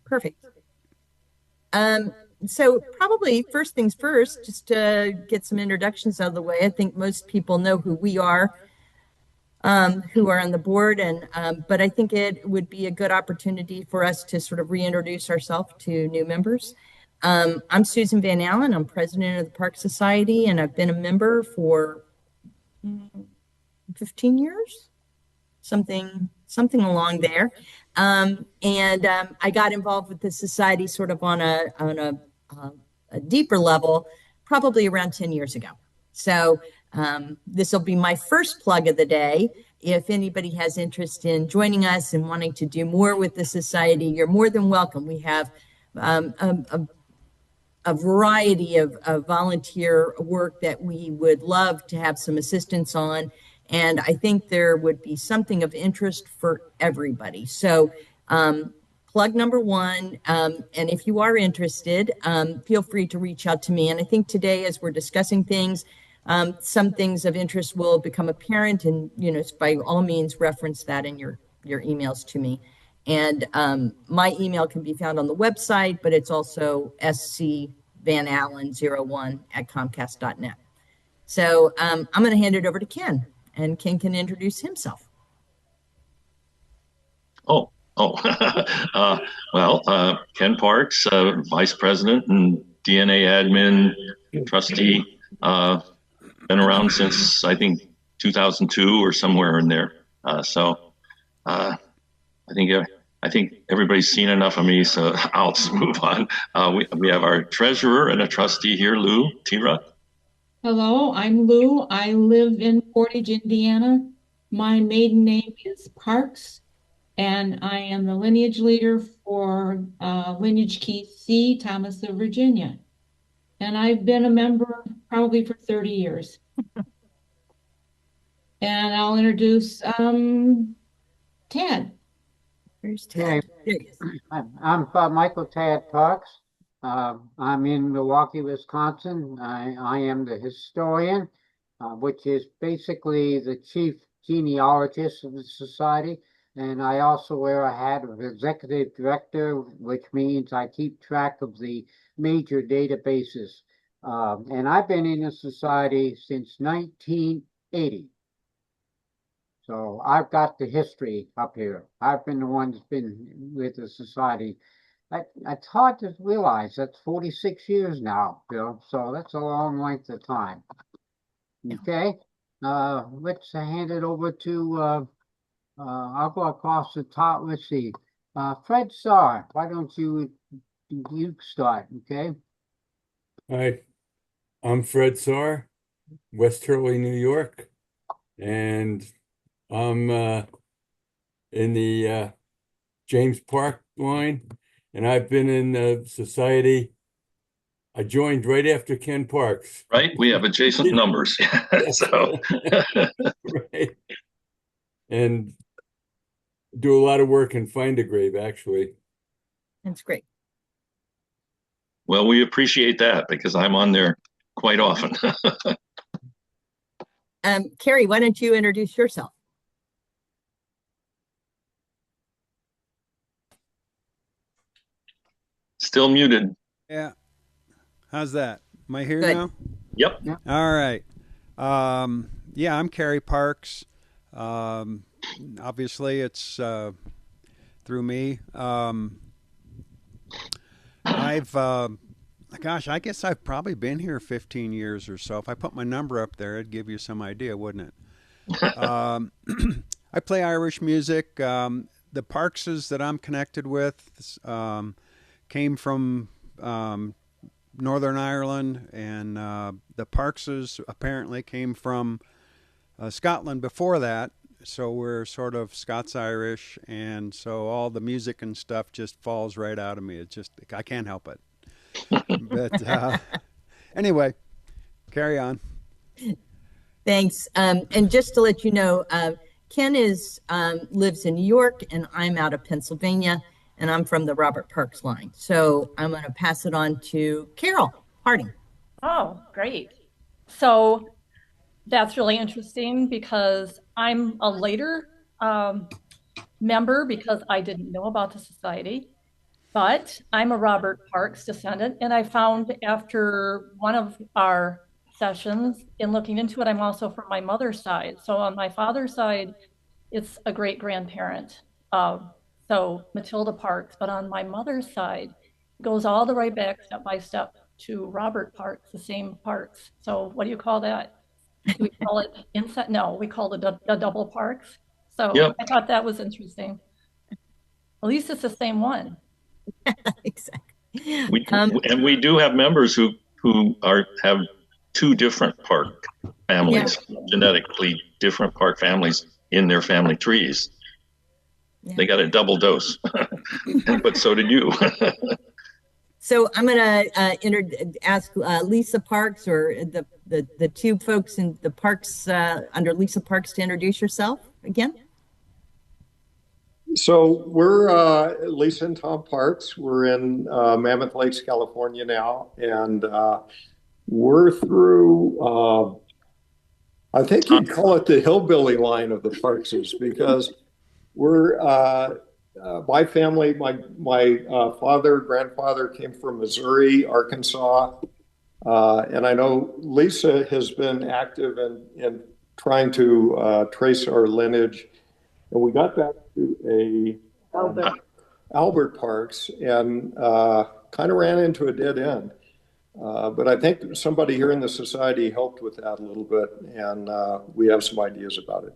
Perfect. So probably first things first, just to get some introductions out of the way. I think most people know who we are, who are on the board, and but I think it would be a good opportunity for us to sort of reintroduce ourselves to new members. I'm Susan Van Allen. I'm president of the Park Society, and I've been a member for 15 years, something along there. And I got involved with the society sort of on a deeper level, probably around 10 years ago. So this will be my first plug of the day. If anybody has interest in joining us and wanting to do more with the society, you're more than welcome. We have um, a, a variety of volunteer work that we would love to have some assistance on. And I think there would be something of interest for everybody. So, plug number one, and if you are interested, feel free to reach out to me. And I think today, as we're discussing things, some things of interest will become apparent, and by all means, reference that in your emails to me. And my email can be found on the website, but it's also scvanallen01@comcast.net. So I'm going to hand it over to Ken, and Ken can introduce himself. Ken Parks, Vice President and DNA admin, trustee, been around since I think 2002 or somewhere in there. I think everybody's seen enough of me, so I'll just move on. We have our treasurer and a trustee here, Lou Tira. Hello, I'm Lou. I live in Portage, Indiana. My maiden name is Parks, and I am the lineage leader for Lineage Key C, Thomas of Virginia. And I've been a member probably for 30 years. And I'll introduce Tad. Where's Tad? I'm Michael Tad Parks. I'm in Milwaukee, Wisconsin. I am the historian, which is basically the chief genealogist of the society. And I also wear a hat of executive director, which means I keep track of the major databases. And I've been in the society since 1980. So I've got the history up here. I've been the one that's been with the society. It's hard to realize that's 46 years now, Bill. So that's a long length of time. Okay. Let's hand it over to, I'll go across the top. Let's see. Fred Starr, why don't you start, okay? Hi, I'm Fred Starr, West Hurley, New York, and I'm in the James Park line, and I've been in the society. I joined right after Ken Parks. Right, we have adjacent numbers. So, right, and do a lot of work in Find a Grave, actually. That's great. Well, we appreciate that because I'm on there quite often. Carrie, why don't you introduce yourself? Still muted. Yeah. How's that? Am I here Good. now? Yep. All right. Yeah, I'm Kerry Parks. Obviously, it's through me. I guess I've probably been here 15 years or so. If I put my number up there, it'd give you some idea, wouldn't it? I play Irish music. The Parkses that I'm connected with came from Northern Ireland, and the Parkses apparently came from Scotland before that. So we're sort of Scots-Irish, and so all the music and stuff just falls right out of me. It's just, I can't help it. But anyway, carry on. Thanks. And just to let you know, Ken lives in New York, and I'm out of Pennsylvania, and I'm from the Robert Parks line. So I'm going to pass it on to Carol Harding. Oh, great. So that's really interesting because I'm a later member because I didn't know about the society. But I'm a Robert Parks descendant, and I found after one of our sessions in looking into it, I'm also from my mother's side. So on my father's side, it's a great grandparent. So Matilda Parks, but on my mother's side, it goes all the way back step by step to Robert Parks, the same Parks. So what do you call that? Do we call it inset? No, we call it the double Parks. So Yep. I thought that was interesting. At least it's the same one. Exactly. We and we do have members who are have two different Park Yeah, families, genetically different Park families in their family trees. yeah. They got a double dose, but so did you. So I'm gonna ask Lisa Parks or the two folks in the Parks under Lisa Parks to introduce yourself again. So we're Lisa and Tom Parks. We're in Mammoth Lakes, California now, and we're through. I think you'd call it the hillbilly line of the Parkses because we're my family. My father, grandfather came from Missouri, Arkansas, and I know Lisa has been active in trying to trace our lineage. And we got back to Albert Parks and kind of ran into a dead end. But I think somebody here in the society helped with that a little bit, and we have some ideas about it.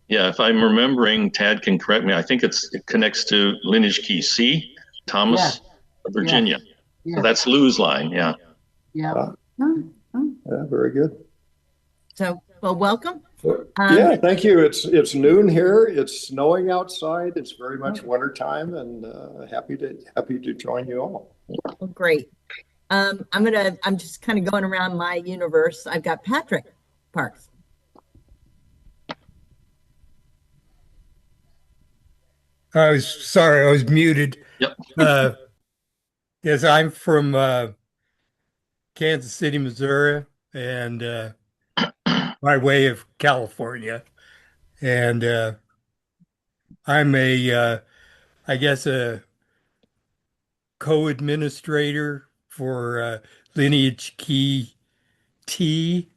Yeah, if I'm remembering, Tad can correct me. I think it connects to lineage key C, Thomas, Yes, yes, Virginia. So yes, that's Lou's line. Yeah. yeah. Yeah, very good. So, well, welcome. Yeah, thank you. It's noon here. It's snowing outside. It's very much winter time, and happy to join you all. Well, great. I'm just kind of going around my universe. I've got Patrick Parks. I was sorry, I was muted. Yep. Yes, I'm from Kansas City, Missouri, and by way of California. And I'm I guess, a co-administrator for Lineage Key T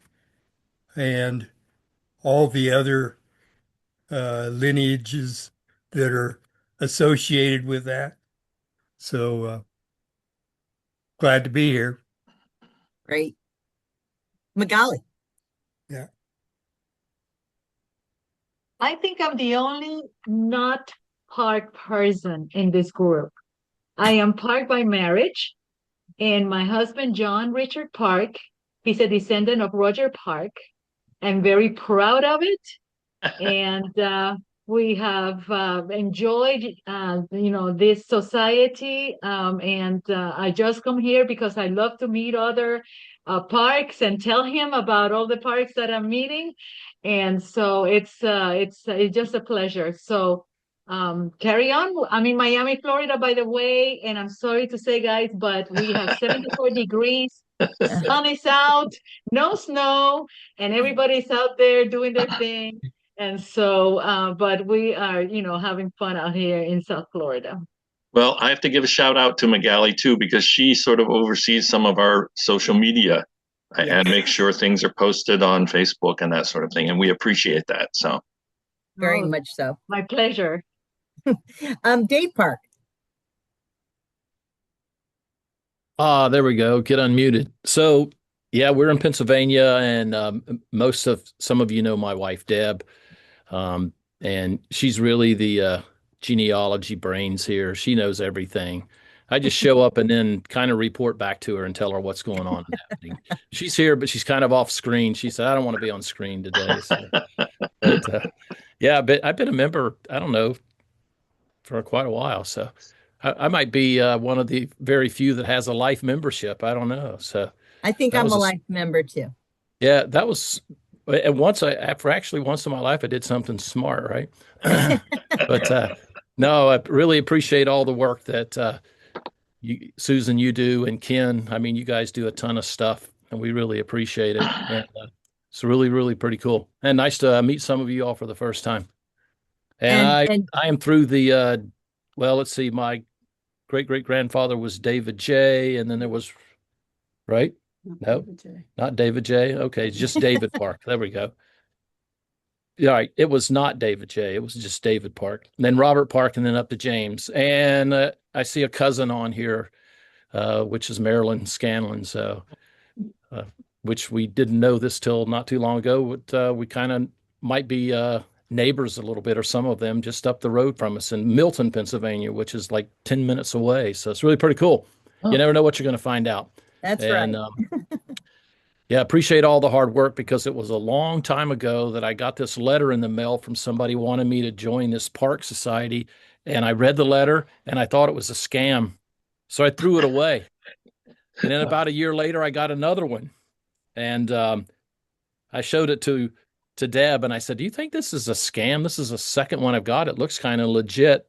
and all the other lineages that are associated with that. So glad to be here. Great. Magali. Yeah. I think I'm the only not Park person in this group. I am Park by marriage, and my husband, John Richard Park, he's a descendant of Roger Park. I'm very proud of it. And we have enjoyed, this society. And I just come here because I love to meet other parks and tell him about all the parks that I'm meeting. And so it's just a pleasure. So carry on. I'm in Miami, Florida, by the way, and I'm sorry to say, guys, but we have 74 degrees. The sun is out, no snow, and everybody's out there doing their thing. And so, but we are, having fun out here in South Florida. Well, I have to give a shout out to Magali too, because she sort of oversees some of our social media and makes sure things are posted on Facebook and that sort of thing. And we appreciate that. So Very Oh, much so. my pleasure. Dave Park. Ah, there we go. Get unmuted. So, yeah, we're in Pennsylvania, and some of you know my wife, Deb, and she's really the genealogy brains here. She knows everything. I just show up and then kind of report back to her and tell her what's going on and happening. She's here, but she's kind of off screen. She said, "I don't want to be on screen today." So, but yeah, but I've been a member, I don't know, for quite a while. So I might be one of the very few that has a life membership. I don't know. So I think that I'm was a life member too. yeah, that was and once in my life I did something smart, right? But no, I really appreciate all the work that Susan, you do, and Ken. I mean, you guys do a ton of stuff, and we really appreciate it. And it's really, really pretty cool. And nice to meet some of you all for the first time. And And I am through the well, let's see, my great great grandfather was David J, and then there was right? No, not David J. Okay, just David Park. There we go. Yeah, right. It was not David J. It was just David Park. And then Robert Park, and then up to James. And I see a cousin on here, which is Marilyn Scanlon. So, uh, which we didn't know this till not too long ago. But we kind of might be neighbors a little bit, or some of them just up the road from us in Milton, Pennsylvania, which is like 10 minutes away. So it's really pretty cool. You never know what you're going to find out. that's And right. yeah, appreciate all the hard work, because it was a long time ago that I got this letter in the mail from somebody wanting me to join this park society. And I read the letter and I thought it was a scam. So I threw it away. And then about a year later, I got another one. And I showed it to Deb and I said, "Do you think this is a scam? This is the second one I've got. It looks kind of legit."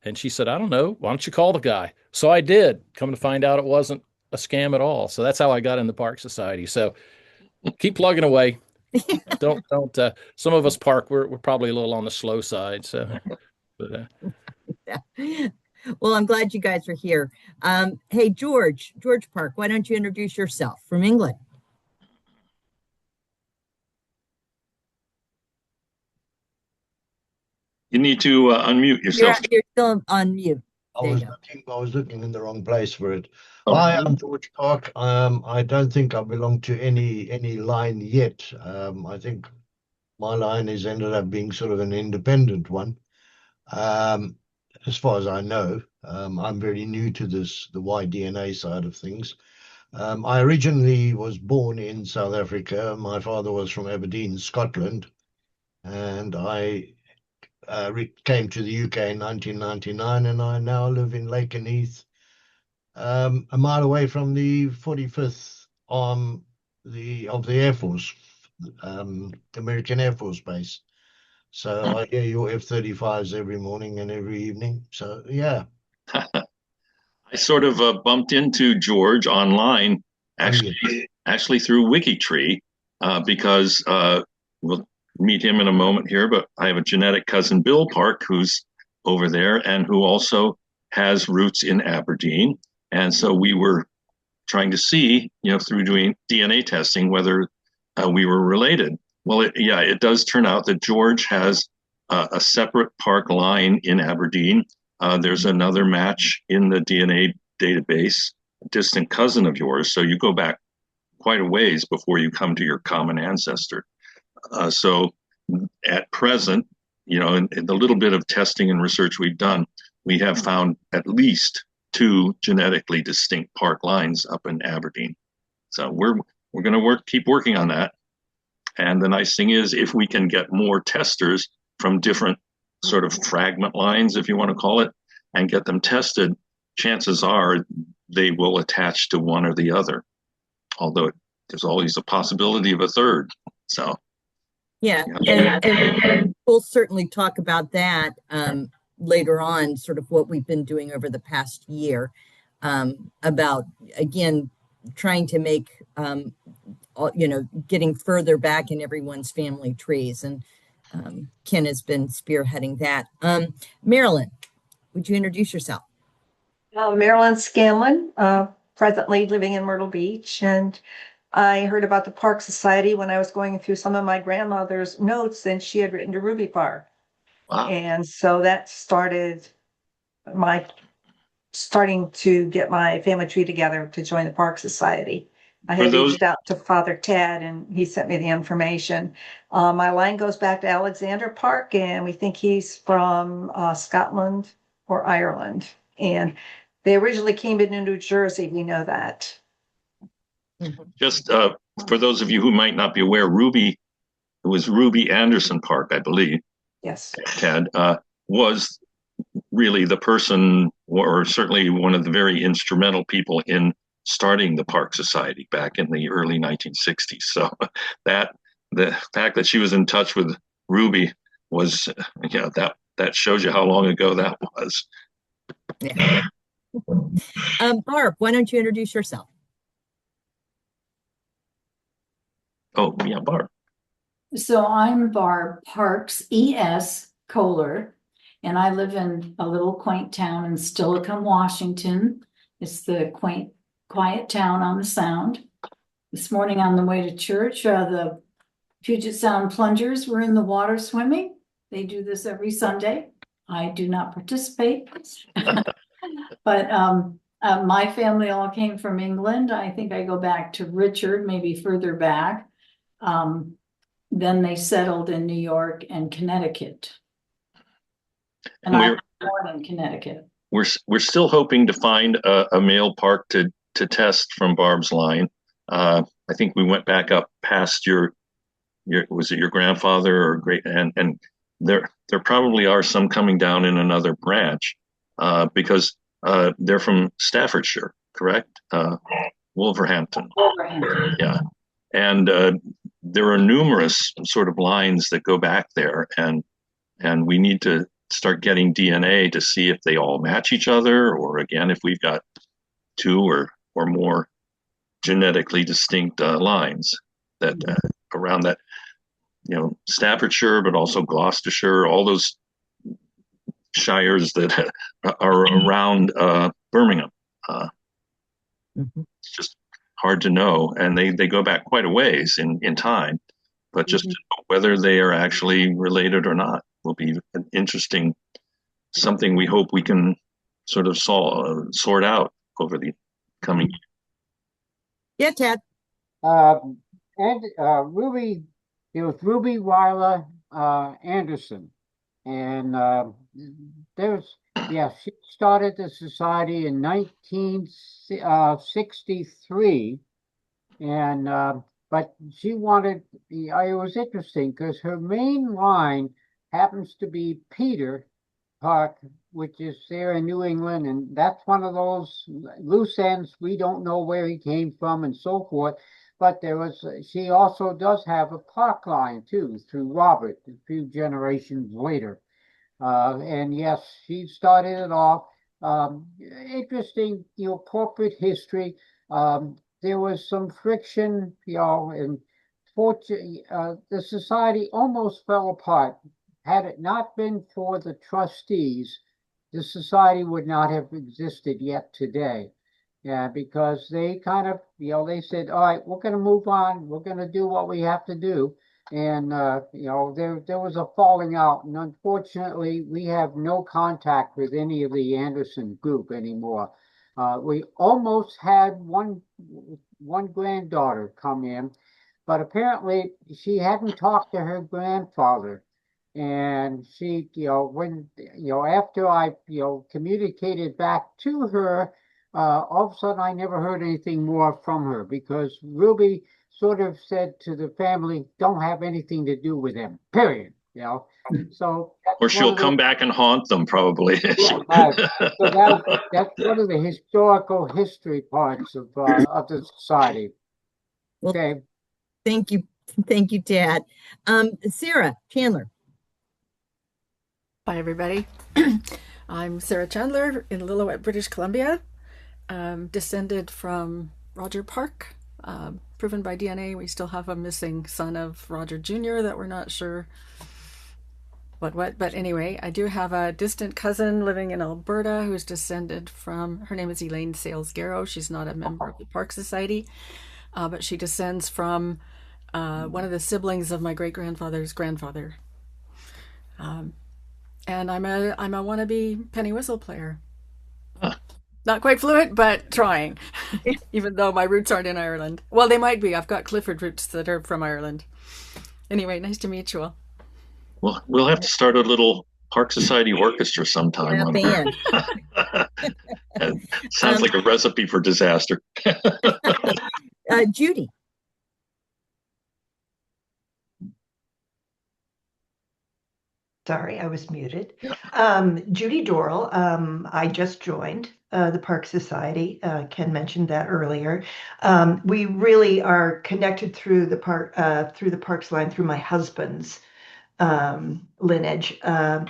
And she said, "I don't know. Why don't you call the guy?" So I did. Come to find out, it wasn't a scam at all. So that's how I got in the Park Society. So keep plugging away. Don't. Some of us park. We're probably a little on the slow side. So, but, Yeah. Well, I'm glad you guys are here. Hey, George Park, why don't you introduce yourself from England? You need to unmute You're yourself. you're still on mute. There you go. I was looking in the wrong place for it. Oh. Hi, I'm George Park. I don't think I belong to any line yet. I think my line has ended up being sort of an independent one. As far as I know, I'm very new to the Y-DNA side of things. I originally was born in South Africa. My father was from Aberdeen, Scotland, and I came to the UK in 1999, and I now live in Lakenheath, a mile away from the 45th arm of the Air Force, American Air Force Base. So I hear your F-35s every morning and every evening. So yeah. I sort of bumped into George online, Oh, yeah. actually through WikiTree, because we'll meet him in a moment here. But I have a genetic cousin, Bill Park, who's over there and who also has roots in Aberdeen. And so we were trying to see, through doing DNA testing, whether we were related. Well, it does turn out that George has a separate park line in Aberdeen. There's another match in the DNA database, a distant cousin of yours. So you go back quite a ways before you come to your common ancestor. So at present, in the little bit of testing and research we've done, we have found at least two genetically distinct park lines up in Aberdeen. So we're going to keep working on that. And the nice thing is, if we can get more testers from different sort of fragment lines, if you want to call it, and get them tested, chances are they will attach to one or the other. Although there's always a possibility of a third. So yeah, and we'll certainly talk about that later on, sort of what we've been doing over the past year, about, again, trying to make, getting further back in everyone's family trees. And Ken has been spearheading that. Marilyn, would you introduce yourself? Marilyn Scanlon, presently living in Myrtle Beach. And I heard about the Park Society when I was going through some of my grandmother's notes, and she had written to Ruby Park. Wow. And so that started starting to get my family tree together to join the Park Society. I had reached out to Father Tad, and he sent me the information. My line goes back to Alexander Park, and we think he's from Scotland or Ireland. And they originally came into New Jersey. We know that. Just for those of you who might not be aware, it was Ruby Anderson Park, I believe. Yes. Tad was really the person, or certainly one of the very instrumental people in starting the Park Society back in the early 1960s. So the fact that she was in touch with Ruby was, that shows you how long ago that was. Yeah. Barb, why don't you introduce yourself? Oh, yeah, Barb. So I'm Barb Parks, ES. Kohler, and I live in a little quaint town in Steilacoom, Washington. It's the quaint, quiet town on the Sound. This morning on the way to church, the Puget Sound plungers were in the water swimming. They do this every Sunday. I do not participate. But my family all came from England. I think I go back to Richard, maybe further back. Then they settled in New York and Connecticut. And I was born in Connecticut. We're still hoping to find a male Park to test from Barb's line. I think we went back up past your was it your grandfather or great, and there probably are some coming down in another branch, because they're from Staffordshire, correct? Wolverhampton. Wolverhampton. Yeah. And there are numerous sort of lines that go back there, and we need to start getting DNA to see if they all match each other, or again, if we've got two or more genetically distinct lines that around that, Staffordshire, but also Gloucestershire, all those shires that are around Birmingham. It's just hard to know, and they go back quite a ways in time, but just to know whether they are actually related or not will be an interesting, something we hope we can sort of sort out over the coming years. Yeah, Ted. And Ruby, it was Ruby Weiler Anderson, and she started the society in 1963, and but she wanted. It was interesting because her main line happens to be Peter Park, which is there in New England, and that's one of those loose ends. We don't know where he came from and so forth. But she also does have a Park line too, through Robert, a few generations later. And yes, she started it off. Interesting, corporate history. There was some friction, and fortunately, the society almost fell apart. Had it not been for the trustees, the society would not have existed yet today. Yeah, because they kind of, they said, all right, we're going to move on. We're going to do what we have to do. And, there was a falling out. And unfortunately, we have no contact with any of the Anderson group anymore. We almost had one granddaughter come in, but apparently she hadn't talked to her grandfather. And she, when, after I, communicated back to her, all of a sudden I never heard anything more from her because Ruby sort of said to the family, don't have anything to do with them, period. So or she'll come back and haunt them probably. So that's one of the historical history parts of the society. Okay. Well, thank you, Dad. Sarah Chandler. Hi, everybody. I'm Sarah Chandler in Lillooet, British Columbia. Descended from Roger Parke. Proven by DNA, we still have a missing son of Roger Jr. that we're not sure what. But anyway, I do have a distant cousin living in Alberta who's descended from, her name is Elaine Sales-Garrow. She's not a member of the Park Society, but she descends from one of the siblings of my great-grandfather's grandfather. And I'm a wannabe penny whistle player. Not quite fluent, but trying, even though my roots aren't in Ireland. Well, they might be. I've got Clifford roots that are from Ireland. Anyway, nice to meet you all. Well, we'll have to start a little Park Society orchestra sometime. Band. Sounds like a recipe for disaster. Judy. Sorry, I was muted. Judy Dorrell. I just joined the Park Society. Ken mentioned that earlier. We really are connected through the Parks line through my husband's lineage. And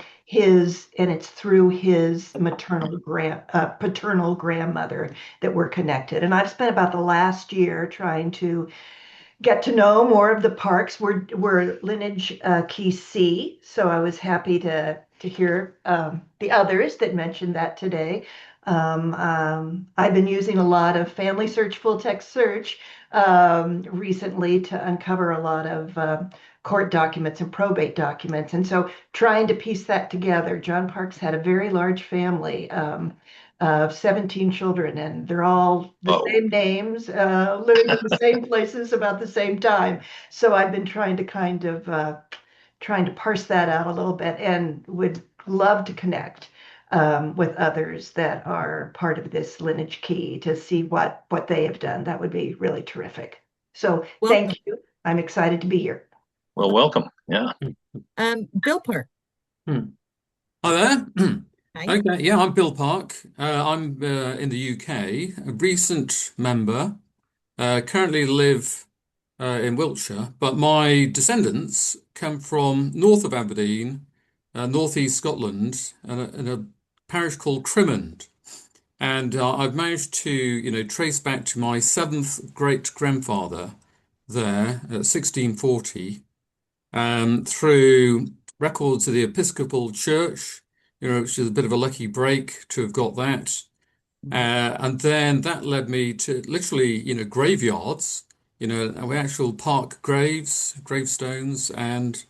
it's through his paternal grandmother that we're connected. And I've spent about the last year trying to get to know more of the parks. We're lineage key C, so I was happy to hear the others that mentioned that today. I've been using a lot of Family Search, Full Text Search recently to uncover a lot of court documents and probate documents, and so trying to piece that together. John Parks had a very large family. Of 17 children, and they're all the same names, living in the same places about the same time. So I've been trying to trying to parse that out a little bit, and would love to connect with others that are part of this lineage key to see what they have done. That would be really terrific. So thank you. I'm excited to be here. Well, welcome. Yeah. Bill Park. Hi there. Hi. Okay, yeah, I'm Bill Park. I'm in the UK, a recent member. Currently live in Wiltshire, but my descendants come from north of Aberdeen, northeast Scotland, in a parish called Crimond. And I've managed to, trace back to my seventh great grandfather there at 1640, through records of the Episcopal Church, which is a bit of a lucky break to have got that. And then that led me to literally, graveyards, actual park gravestones. And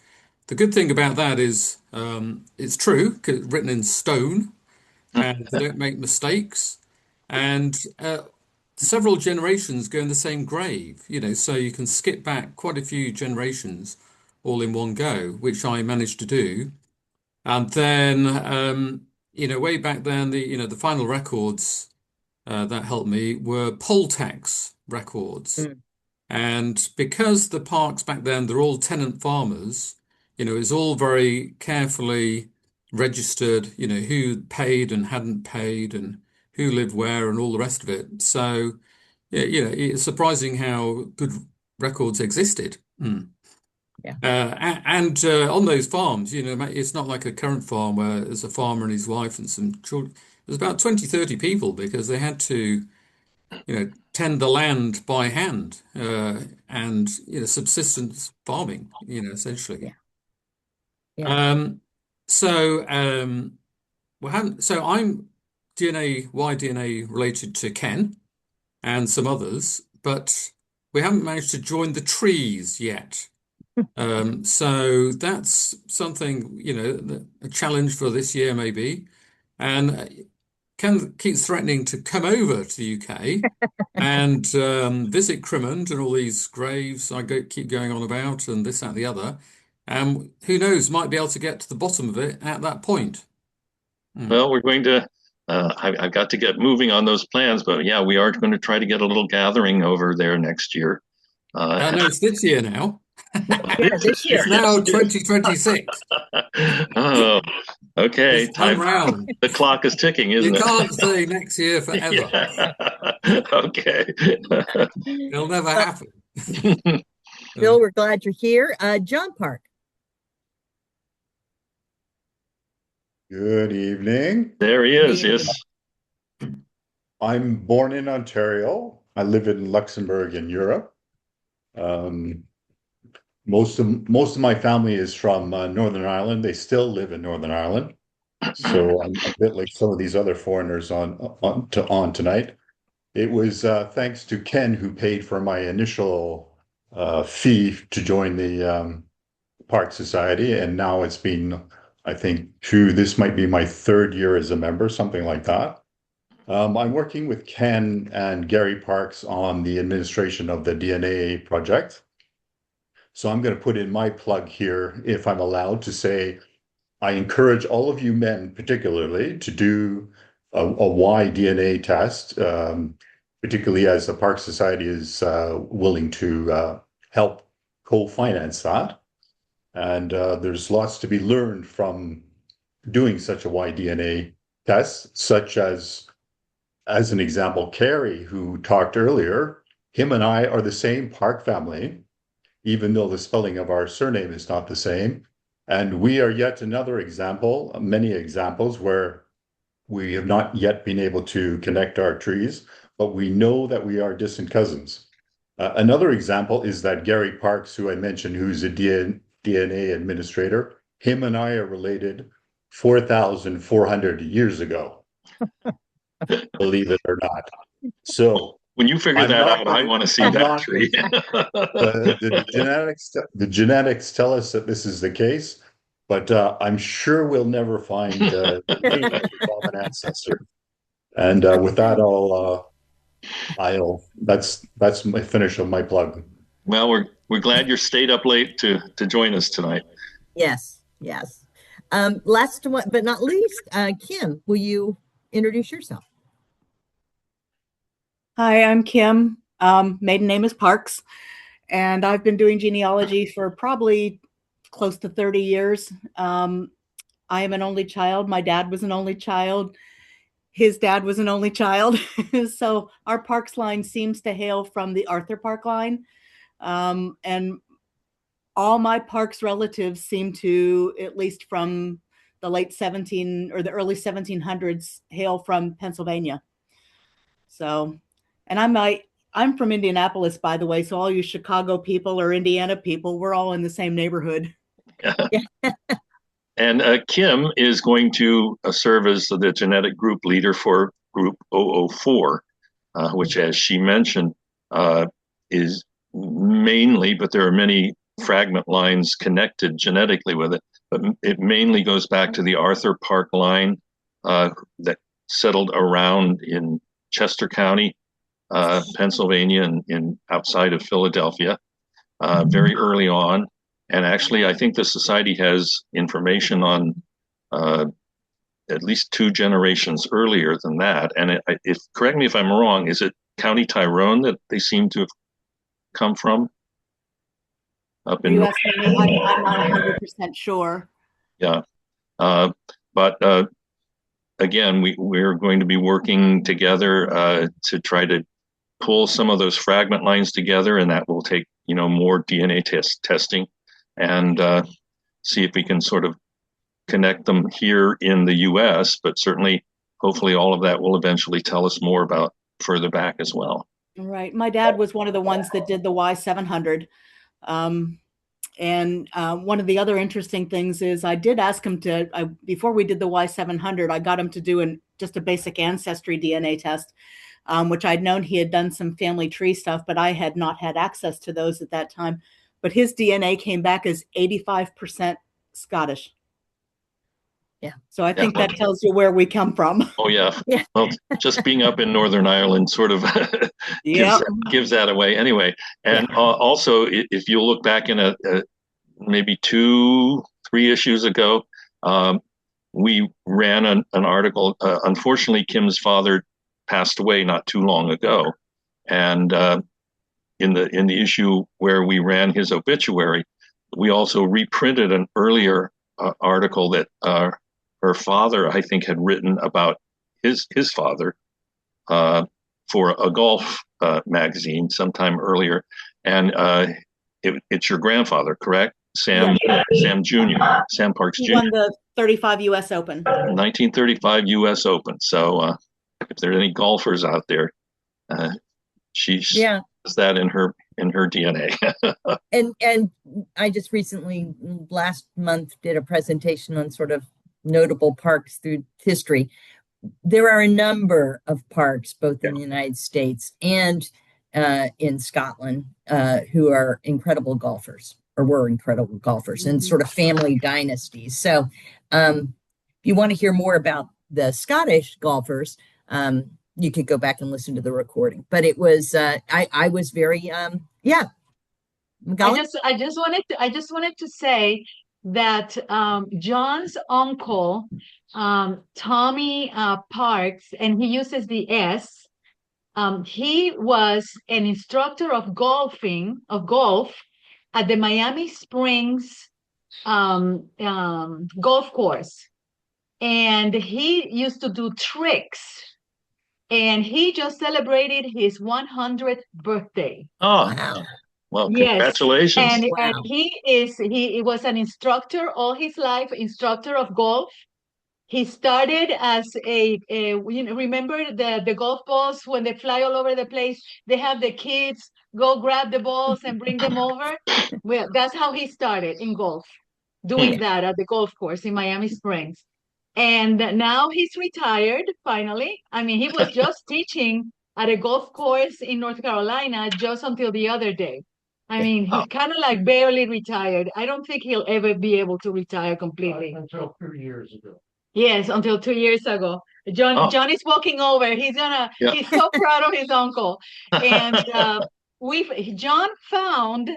the good thing about that is it's true, 'cause it's written in stone, and they don't make mistakes. And several generations go in the same grave, so you can skip back quite a few generations all in one go, which I managed to do. And then, way back then, the final records that helped me were poll tax records. And because the parks back then, they're all tenant farmers, it's all very carefully registered, who paid and hadn't paid and who lived where and all the rest of it. So, yeah, it's surprising how good records existed. Yeah. And on those farms, it's not like a current farm where there's a farmer and his wife and some children. There's about 20, 30 people because they had to, tend the land by hand, and, subsistence farming, essentially. Yeah. So, so I'm Y DNA related to Ken and some others, but we haven't managed to join the trees yet. So that's something, a challenge for this year maybe. And Ken keeps threatening to come over to the UK and visit Crimond and all these graves keep going on about and this, that, and the other. And who knows, might be able to get to the bottom of it at that point. Well, we're going to, I've got to get moving on those plans, but yeah, we are going to try to get a little gathering over there next year. No, it's this year now. Yeah, this year. It's now 2026. Oh, okay. It's come Time. round. The clock is ticking, isn't You it? can't say next year forever. Yeah. Okay. It'll never happen. Bill, we're glad you're here. John Park. Good evening. There he is. Yes. I'm born in Ontario. I live in Luxembourg in Europe. Most of my family is from Northern Ireland. They still live in Northern Ireland. So I'm a bit like some of these other foreigners on tonight. It was thanks to Ken who paid for my initial fee to join the Park Society, and now it's been, I think, this might be my third year as a member, something like that. I'm working with Ken and Gary Parks on the administration of the DNA project. So I'm going to put in my plug here, if I'm allowed to say, I encourage all of you men particularly to do a Y DNA test, particularly as the Park Society is willing to help co-finance that. And there's lots to be learned from doing such a Y DNA test, such as an example, Carrie, who talked earlier, him and I are the same Park family, even though the spelling of our surname is not the same. And we are yet another example, many examples where we have not yet been able to connect our trees, but we know that we are distant cousins. Another example is that Gary Parks, who I mentioned, who's a DNA administrator, him and I are related 4,400 years ago, believe it or not. So when you figure that out, I want to see that tree. The genetics tell us that this is the case, but I'm sure we'll never find the common ancestor. And with that, that's my finish of my plug. Well, we're glad you stayed up late to join us tonight. Yes, yes. Last one, but not least, Kim, will you introduce yourself? Hi, I'm Kim. Maiden name is Parks, and I've been doing genealogy for probably close to 30 years. I am an only child. My dad was an only child. His dad was an only child. So our Parks line seems to hail from the Arthur Park line. And all my Parks relatives seem to, at least from the late 17 or the early 1700s, hail from Pennsylvania. So, and I'm from Indianapolis, by the way. So all you Chicago people or Indiana people, we're all in the same neighborhood. And Kim is going to serve as the genetic group leader for Group 004, which, as she mentioned, is mainly, but there are many fragment lines connected genetically with it. But it mainly goes back to the Arthur Park line that settled around in Chester County, Pennsylvania, and outside of Philadelphia, very early on. And actually, I think the society has information on at least 2 generations earlier than that. And if correct me if I'm wrong, is it County Tyrone that they seem to have come from? Up in North? I'm not 100% sure. Yeah, but again, we're going to be working together to try to pull some of those fragment lines together, and that will take more DNA testing and see if we can sort of connect them here in the U.S. But certainly, hopefully, all of that will eventually tell us more about further back as well. Right. My dad was one of the ones that did the Y700. And one of the other interesting things is I did ask him before we did the Y700, I got him to do just a basic ancestry DNA test, which I'd known he had done some family tree stuff, but I had not had access to those at that time. But his DNA came back as 85% Scottish. Yeah. So I think that tells you where we come from. Oh, yeah. Well, just being up in Northern Ireland sort of gives that away anyway. And also, if you look back in maybe 2-3 issues ago, we ran an article. Unfortunately, Kim's father passed away not too long ago. And in the issue where we ran his obituary, we also reprinted an earlier article that her father, I think, had written about his father for a golf magazine sometime earlier. And it's your grandfather, correct? Sam Jr., Sam Parks Jr. He won the 35 U.S. Open. 1935 U.S. Open. So if there are any golfers out there, she has that in her DNA. and I just recently, last month, did a presentation on sort of notable parks through history. There are a number of parks, both in the United States and in Scotland, who are incredible golfers, or were incredible golfers, and sort of family dynasties. So if you want to hear more about the Scottish golfers, you could go back and listen to the recording. But it was I was very I just wanted to say that John's uncle, Tommy Parks, and he uses the S. He was an instructor of golf at the Miami Springs golf course, and he used to do tricks. And he just celebrated his 100th birthday. Oh, wow. Well, congratulations. Yes. And he was an instructor all his life, instructor of golf. He started as remember the golf balls when they fly all over the place? They have the kids go grab the balls and bring them over. Well, that's how he started in golf, doing that at the golf course in Miami Springs. And now he's retired finally. I mean, he was just teaching at a golf course in North Carolina just until the other day. I mean, he's kind of like barely retired. I don't think he'll ever be able to retire completely. Until 2 years ago. Yes, until 2 years ago. John is walking over. He's so proud of his uncle. And John found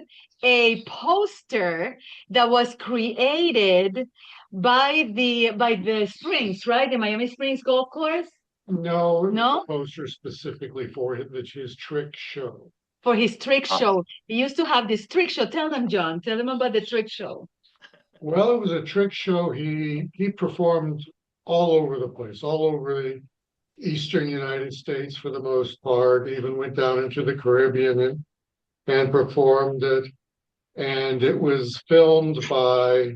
a poster that was created by the Springs, right? The Miami Springs golf course. No poster specifically for it. That's his trick show. For his trick show. He used to have this trick show. Tell them, John. Tell them about the trick show. Well, it was a trick show. He performed all over the place, all over the eastern United States for the most part. Even went down into the Caribbean and performed it. And it was filmed by,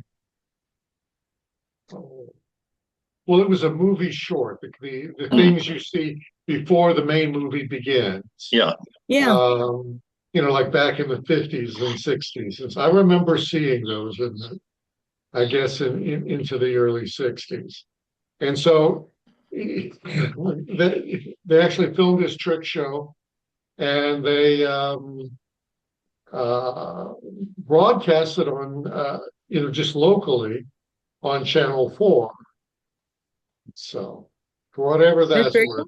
well, it was a movie short. The things you see before the main movie begins. Yeah. Like back in the 50s and 60s. And so I remember seeing those I guess into the early 60s. And so they actually filmed this trick show and they broadcast it on, just locally on Channel 4. So for whatever that's worth.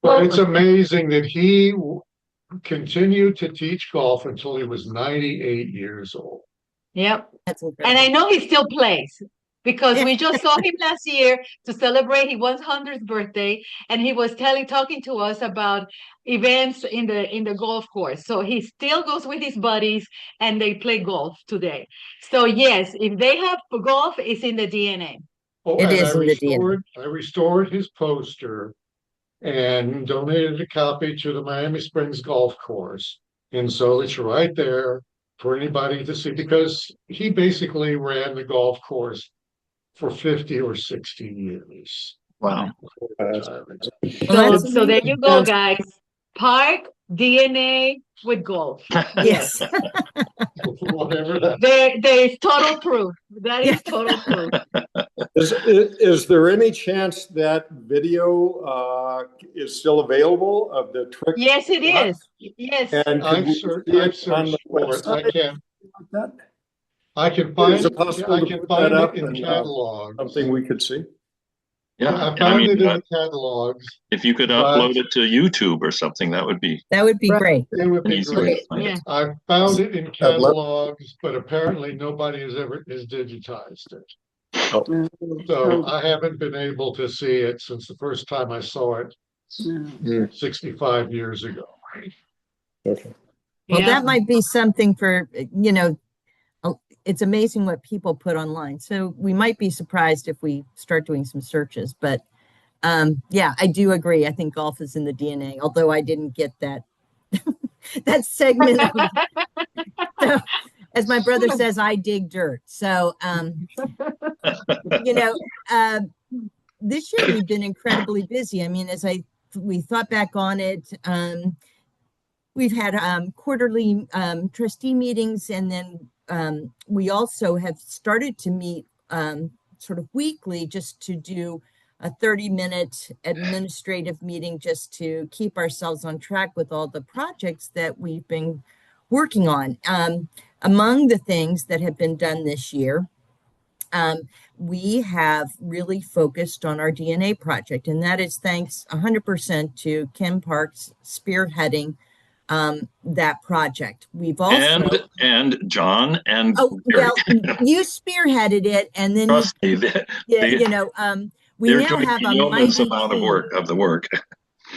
But it's amazing that he continued to teach golf until he was 98 years old. Yep. And I know he still plays because we just saw him last year to celebrate his 100th birthday, and he was talking to us about events in the golf course. So he still goes with his buddies and they play golf today. So yes, if they have golf, it's in the DNA. Oh, it is in the DNA. I restored his poster and donated a copy to the Miami Springs golf course. And so it's right there for anybody to see, because he basically ran the golf course for 50 or 60 years. Wow. So there you go, guys. Parke DNA with golf. Yes. Whatever that. There is total proof. That is total proof. Is there any chance that video is still available of the trick? Yes, it is. Yes. And I've searched on the website. I can find Is it possible to put that up in catalogs. Something we could see? Yeah, I found it in the catalogs. If you could upload it to YouTube or something, that would be great. It would be easy great. to find it. I found it in catalogs, but apparently nobody has digitized it. Oh. So I haven't been able to see it since the first time I saw it 65 years ago. Okay. Well, that might be something for, it's amazing what people put online. So we might be surprised if we start doing some searches. But yeah, I do agree. I think golf is in the DNA, although I didn't get that that segment. So, as my brother says, I dig dirt. So, this year we've been incredibly busy. I mean, we thought back on it, we've had quarterly trustee meetings, and then we also have started to meet sort of weekly just to do a 30-minute administrative meeting just to keep ourselves on track with all the projects that we've been working on. Among the things that have been done this year, we have really focused on our DNA project, and that is thanks 100% to Ken Parke's spearheading that project. We've also and John and you spearheaded it, and then trust me, we now have a mighty amount of the work.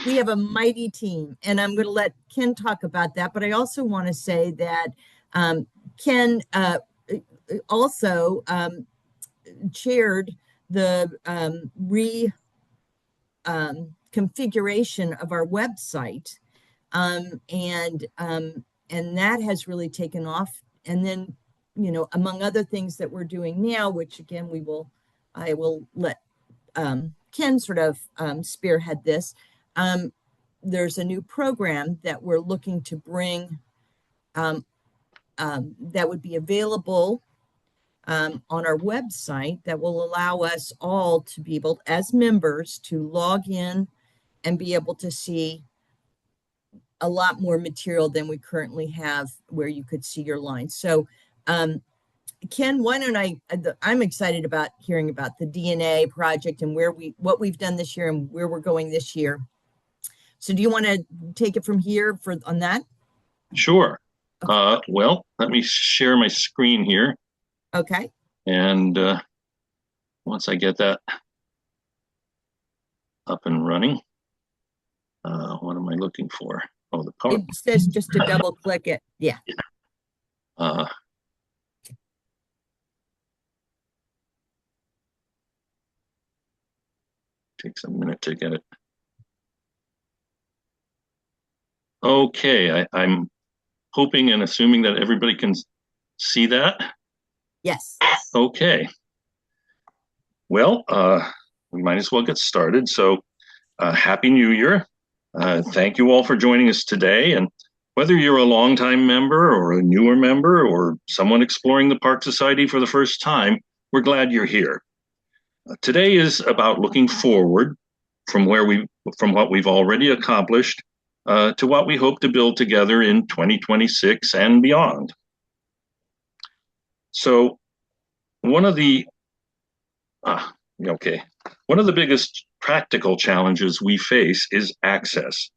We have a mighty team, and I'm going to let Ken talk about that. But I also want to say that Ken also chaired the configuration of our website. And that has really taken off. And then, among other things that we're doing now, which again, I will let Ken sort of spearhead this. There's a new program that we're looking to bring that would be available on our website that will allow us all to be able, as members, to log in and be able to see a lot more material than we currently have where you could see your lines. So, Ken, why don't I'm excited about hearing about the DNA project and what we've done this year and where we're going this year. So do you want to take it from here on that? Sure. Well, let me share my screen here. Okay. And once I get that up and running, what am I looking for? Oh, the power. It says just to double click it. Yeah. Takes a minute to get it. Okay, I'm hoping and assuming that everybody can see that. Yes. Okay. Well, we might as well get started. So, Happy New Year. Thank you all for joining us today. And whether you're a longtime member or a newer member or someone exploring the Park Society for the first time, we're glad you're here. Today is about looking forward from what we've already accomplished to what we hope to build together in 2026 and beyond. So one of the biggest practical challenges we face is access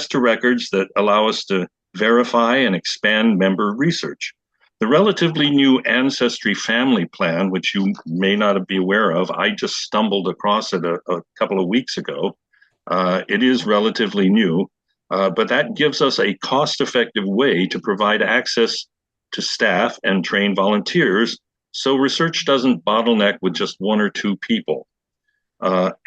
to records that allow us to verify and expand member research. The relatively new Ancestry Family Plan, which you may not be aware of, I just stumbled across it a couple of weeks ago. It is relatively new, but that gives us a cost-effective way to provide access to staff and trained volunteers so research doesn't bottleneck with just one or two people.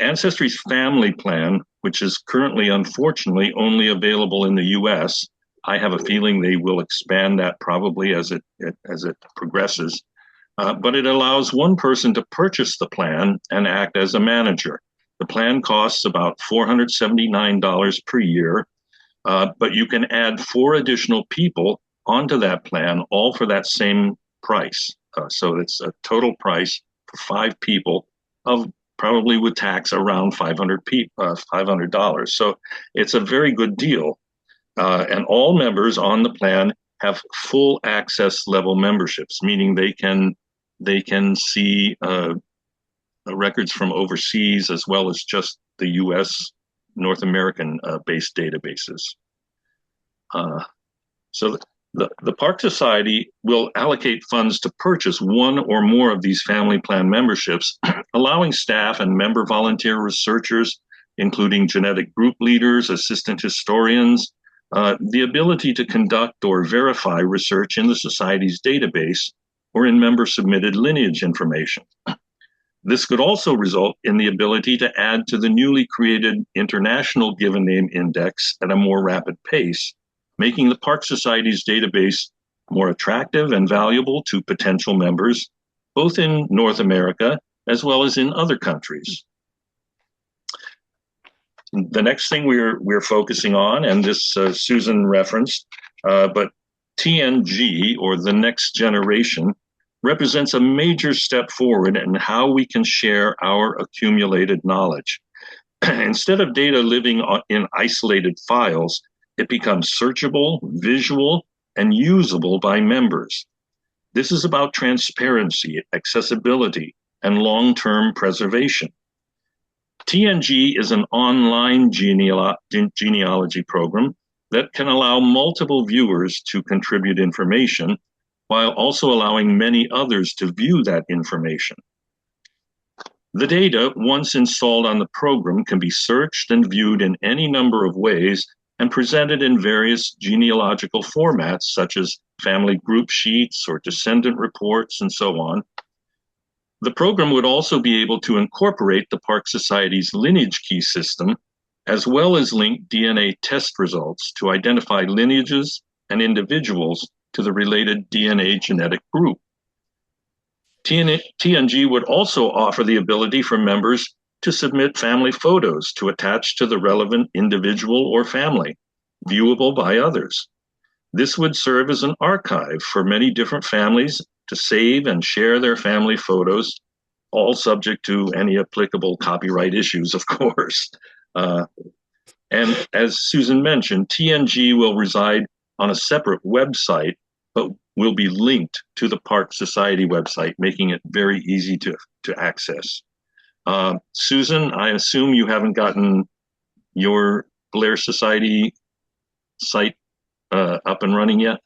Ancestry's Family Plan, which is currently, unfortunately, only available in the US, I have a feeling they will expand that probably as it progresses. But it allows one person to purchase the plan and act as a manager. The plan costs about $479 per year, but you can add 4 additional people onto that plan, all for that same price. So it's a total price for 5 people of probably with tax around $500. So it's a very good deal. And all members on the plan have full access level memberships, meaning they can see records from overseas as well as just the U.S. North American based databases. So the Park Society will allocate funds to purchase one or more of these family plan memberships, allowing staff and member volunteer researchers, including genetic group leaders, assistant historians, the ability to conduct or verify research in the Society's database or in member-submitted lineage information. This could also result in the ability to add to the newly created International Given Name Index at a more rapid pace, making the Park Society's database more attractive and valuable to potential members, both in North America as well as in other countries. The next thing we're focusing on, and this Susan referenced, but TNG, or the next generation, represents a major step forward in how we can share our accumulated knowledge. Instead of data living in isolated files, it becomes searchable, visual, and usable by members. This is about transparency, accessibility, and long-term preservation. TNG is an online genealogy program that can allow multiple viewers to contribute information while also allowing many others to view that information. The data, once installed on the program, can be searched and viewed in any number of ways and presented in various genealogical formats, such as family group sheets or descendant reports and so on. The program would also be able to incorporate the Park Society's lineage key system, as well as link DNA test results to identify lineages and individuals to the related DNA genetic group. TNG would also offer the ability for members to submit family photos to attach to the relevant individual or family, viewable by others. This would serve as an archive for many different families to save and share their family photos, all subject to any applicable copyright issues, of course. And as Susan mentioned, TNG will reside on a separate website, but will be linked to the Park Society website, making it very easy to access. Susan, I assume you haven't gotten your Blair Society site up and running yet?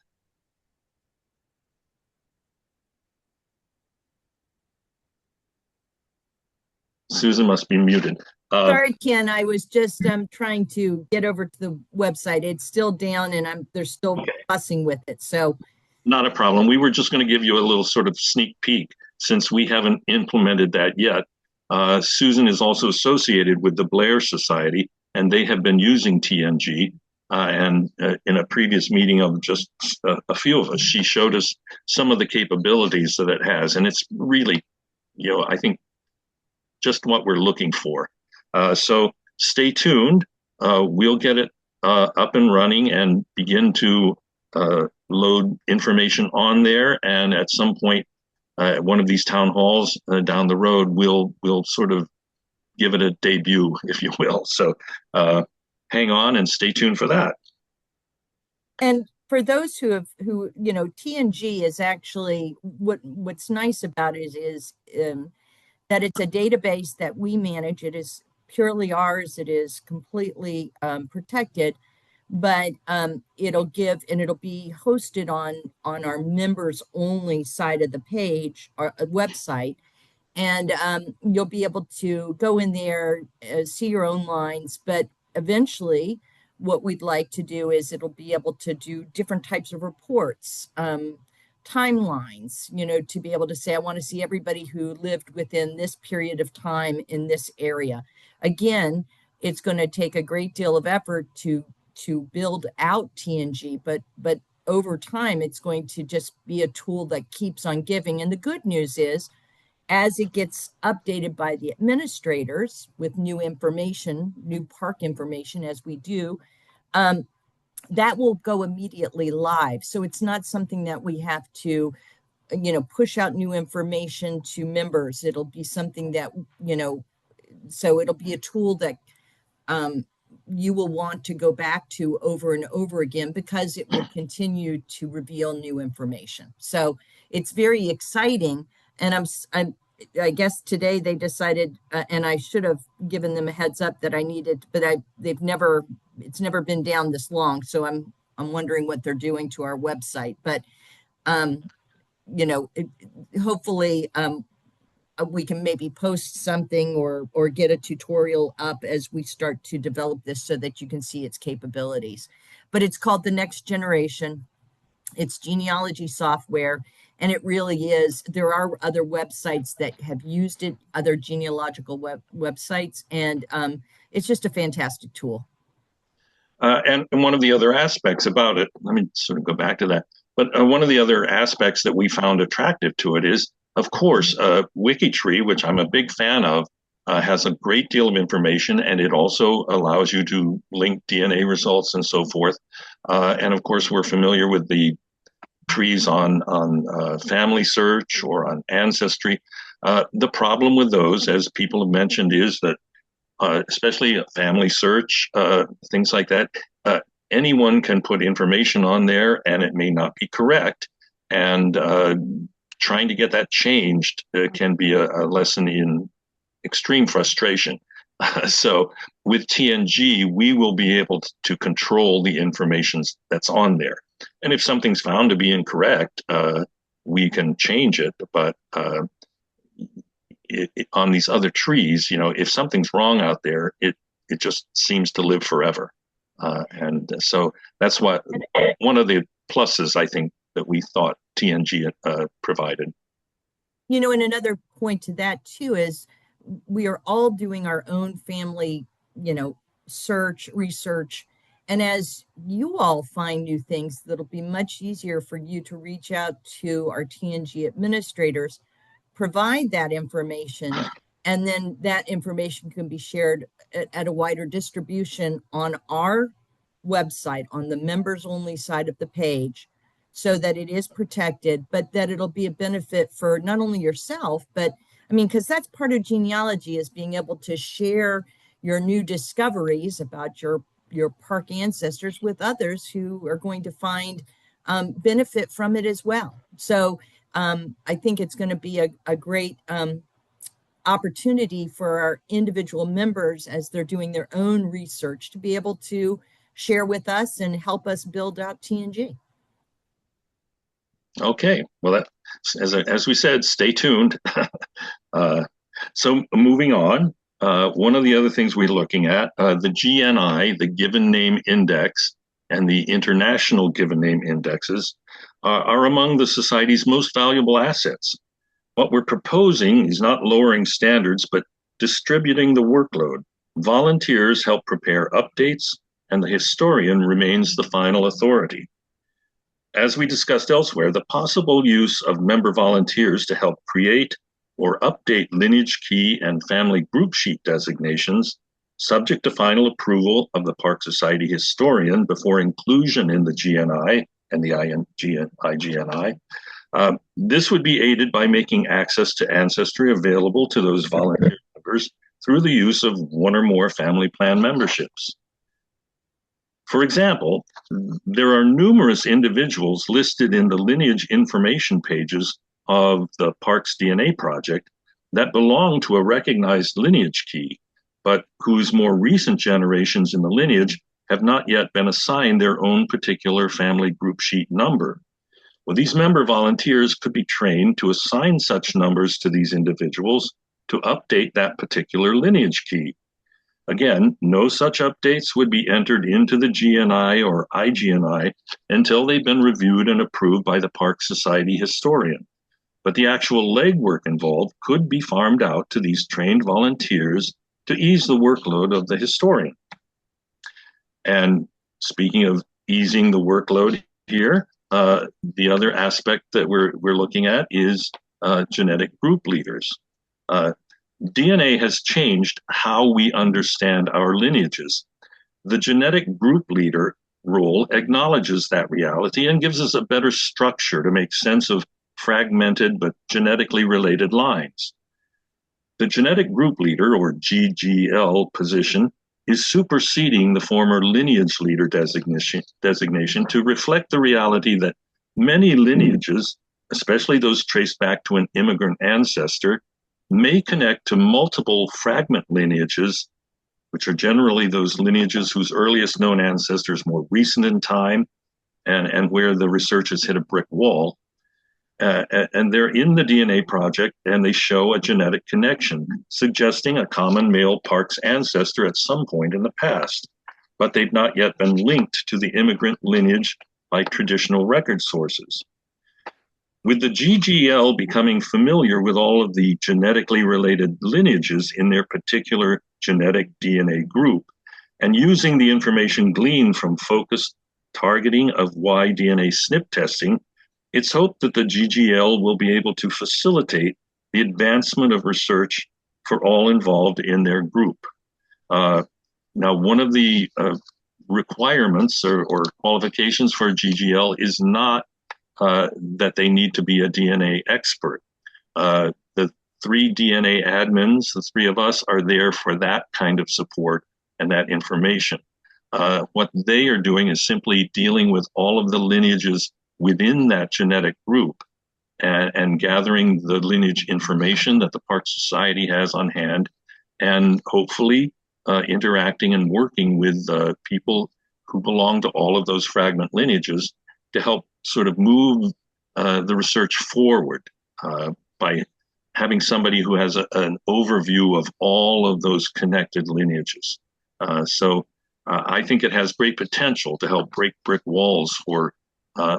Susan must be muted. Sorry, Ken. I was just trying to get over to the website. It's still down, and they're still fussing with it. So, not a problem. We were just going to give you a little sort of sneak peek since we haven't implemented that yet. Susan is also associated with the Blair Society, and they have been using TNG. And in a previous meeting of just a few of us, she showed us some of the capabilities that it has, and it's really, I think, just what we're looking for. So stay tuned. We'll get it up and running and begin to load information on there. And at some point, at one of these town halls down the road, we'll sort of give it a debut, if you will. So hang on and stay tuned for that. And for those who TNG is actually what's nice about it is that it's a database that we manage. It is purely ours. It is completely protected, but it'll be hosted on our members only side of the page, our website. And you'll be able to go in there, see your own lines, but eventually what we'd like to do is it'll be able to do different types of reports, timelines, to be able to say, I want to see everybody who lived within this period of time in this area. Again, it's going to take a great deal of effort to build out TNG, but over time, it's going to just be a tool that keeps on giving. And the good news is, as it gets updated by the administrators with new information, new park information, as we do, that will go immediately live. So it's not something that we have to, push out new information to members. It'll be something that, so it'll be a tool that you will want to go back to over and over again because it will continue to reveal new information. So it's very exciting. And I guess today they decided, and I should have given them a heads up that I needed, but it's never been down this long. So I'm wondering what they're doing to our website, but hopefully we can maybe post something or get a tutorial up as we start to develop this so that you can see its capabilities. But it's called The Next Generation. It's genealogy software, and it really is. There are other websites that have used it, other genealogical websites, and it's just a fantastic tool. And one of the other aspects about it, let me sort of go back to that, but one of the other aspects that we found attractive to it is, of course, WikiTree, which I'm a big fan of, has a great deal of information, and it also allows you to link DNA results and so forth. And of course, we're familiar with the trees on Family Search or on Ancestry. The problem with those, as people have mentioned, is that especially Family Search, things like that, anyone can put information on there and it may not be correct. And trying to get that changed can be a lesson in extreme frustration. So with TNG, we will be able to control the information that's on there. And if something's found to be incorrect, we can change it. But on these other trees, if something's wrong out there, it just seems to live forever. And so that's one of the pluses, I think, that we thought TNG provided. And another point to that too is we are all doing our own family, research. And as you all find new things, that'll be much easier for you to reach out to our TNG administrators provide that information, and then that information can be shared at a wider distribution on our website, on the members only side of the page, so that it is protected, but that it'll be a benefit for not only yourself, but I mean, because that's part of genealogy, is being able to share your new discoveries about your park ancestors with others who are going to find benefit from it as well. So I think it's going to be a great opportunity for our individual members as they're doing their own research to be able to share with us and help us build out TNG. Okay, well, that, as we said, stay tuned. So moving on, one of the other things we're looking at, the GNI, the Given Name Index, and the International Given Name Indexes are among the Society's most valuable assets. What we're proposing is not lowering standards, but distributing the workload. Volunteers help prepare updates, and the historian remains the final authority. As we discussed elsewhere, the possible use of member volunteers to help create or update lineage key and family group sheet designations, subject to final approval of the Park Society historian before inclusion in the GNI and the IGNI. This would be aided by making access to Ancestry available to those volunteer members through the use of one or more family plan memberships. For example, there are numerous individuals listed in the lineage information pages of the Parks DNA project that belong to a recognized lineage key, but whose more recent generations in the lineage have not yet been assigned their own particular family group sheet number. Well, these member volunteers could be trained to assign such numbers to these individuals to update that particular lineage key. Again, no such updates would be entered into the GNI or IGNI until they've been reviewed and approved by the Park Society historian. But the actual legwork involved could be farmed out to these trained volunteers to ease the workload of the historian. And speaking of easing the workload here, the other aspect that we're looking at is genetic group leaders. DNA has changed how we understand our lineages. The genetic group leader role acknowledges that reality and gives us a better structure to make sense of fragmented but genetically related lines. The genetic group leader, or GGL, position is superseding the former lineage leader designation to reflect the reality that many lineages, especially those traced back to an immigrant ancestor, may connect to multiple fragment lineages, which are generally those lineages whose earliest known ancestor is more recent in time and where the research has hit a brick wall. And they're in the DNA project, and they show a genetic connection, suggesting a common male Parks ancestor at some point in the past, but they've not yet been linked to the immigrant lineage by traditional record sources. With the GGL becoming familiar with all of the genetically related lineages in their particular genetic DNA group, and using the information gleaned from focused targeting of Y-DNA SNP testing, it's hoped that the GGL will be able to facilitate the advancement of research for all involved in their group. Now, one of the requirements or qualifications for a GGL is not that they need to be a DNA expert. The 3 DNA admins, the 3 of us, are there for that kind of support and that information. What they are doing is simply dealing with all of the lineages within that genetic group and gathering the lineage information that the Park Society has on hand, and hopefully interacting and working with people who belong to all of those fragment lineages to help sort of move the research forward by having somebody who has an overview of all of those connected lineages. So I think it has great potential to help break brick walls for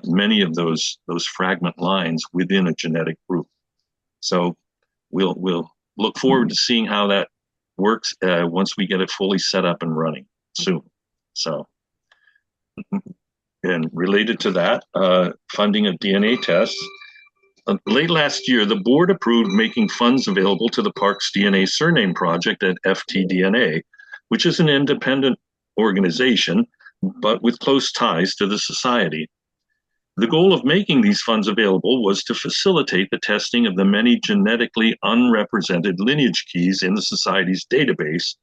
many of those fragment lines within a genetic group. So we'll look forward to seeing how that works once we get it fully set up and running soon. So, and related to that, funding of DNA tests, Late last year, the board approved making funds available to the Parks DNA Surname Project at FTDNA, which is an independent organization, but with close ties to the society. The goal of making these funds available was to facilitate the testing of the many genetically unrepresented lineage keys in the Society's database,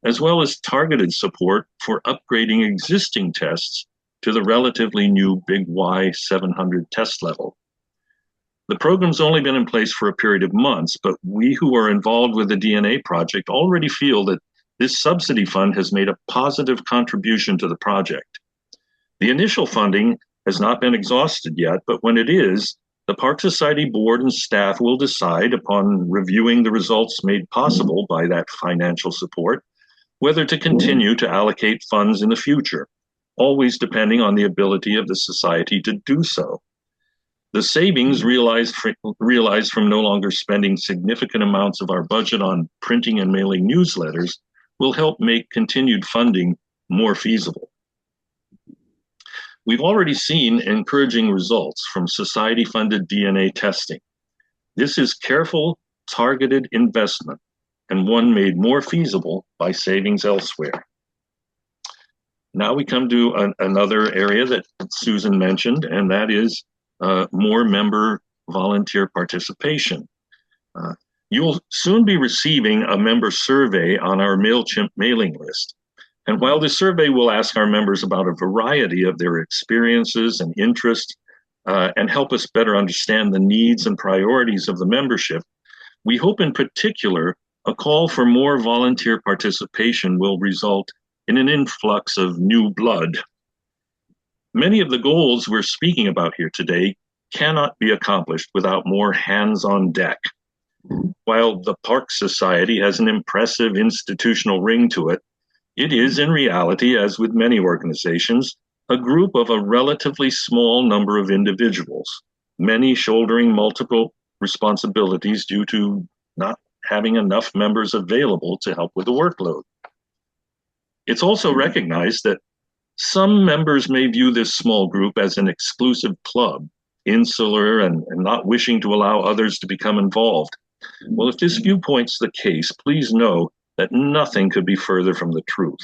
as well as targeted support for upgrading existing tests to the relatively new Big Y 700 test level. The program's only been in place for a period of months, but we who are involved with the DNA project already feel that this subsidy fund has made a positive contribution to the project. The initial funding has not been exhausted yet, but when it is, the Park Society board and staff will decide, upon reviewing the results made possible by that financial support, whether to continue to allocate funds in the future, always depending on the ability of the Society to do so. The savings realized from no longer spending significant amounts of our budget on printing and mailing newsletters will help make continued funding more feasible. We've already seen encouraging results from society-funded DNA testing. This is careful, targeted investment, and one made more feasible by savings elsewhere. Now we come to another area that Susan mentioned, and that is more member volunteer participation. You'll soon be receiving a member survey on our MailChimp mailing list. And while this survey will ask our members about a variety of their experiences and interests and help us better understand the needs and priorities of the membership, we hope in particular a call for more volunteer participation will result in an influx of new blood. Many of the goals we're speaking about here today cannot be accomplished without more hands on deck. While the Park Society has an impressive institutional ring to it, it is in reality, as with many organizations, a group of a relatively small number of individuals, many shouldering multiple responsibilities due to not having enough members available to help with the workload. It's also recognized that some members may view this small group as an exclusive club, insular and not wishing to allow others to become involved. Well, if this viewpoint's the case, please know that nothing could be further from the truth.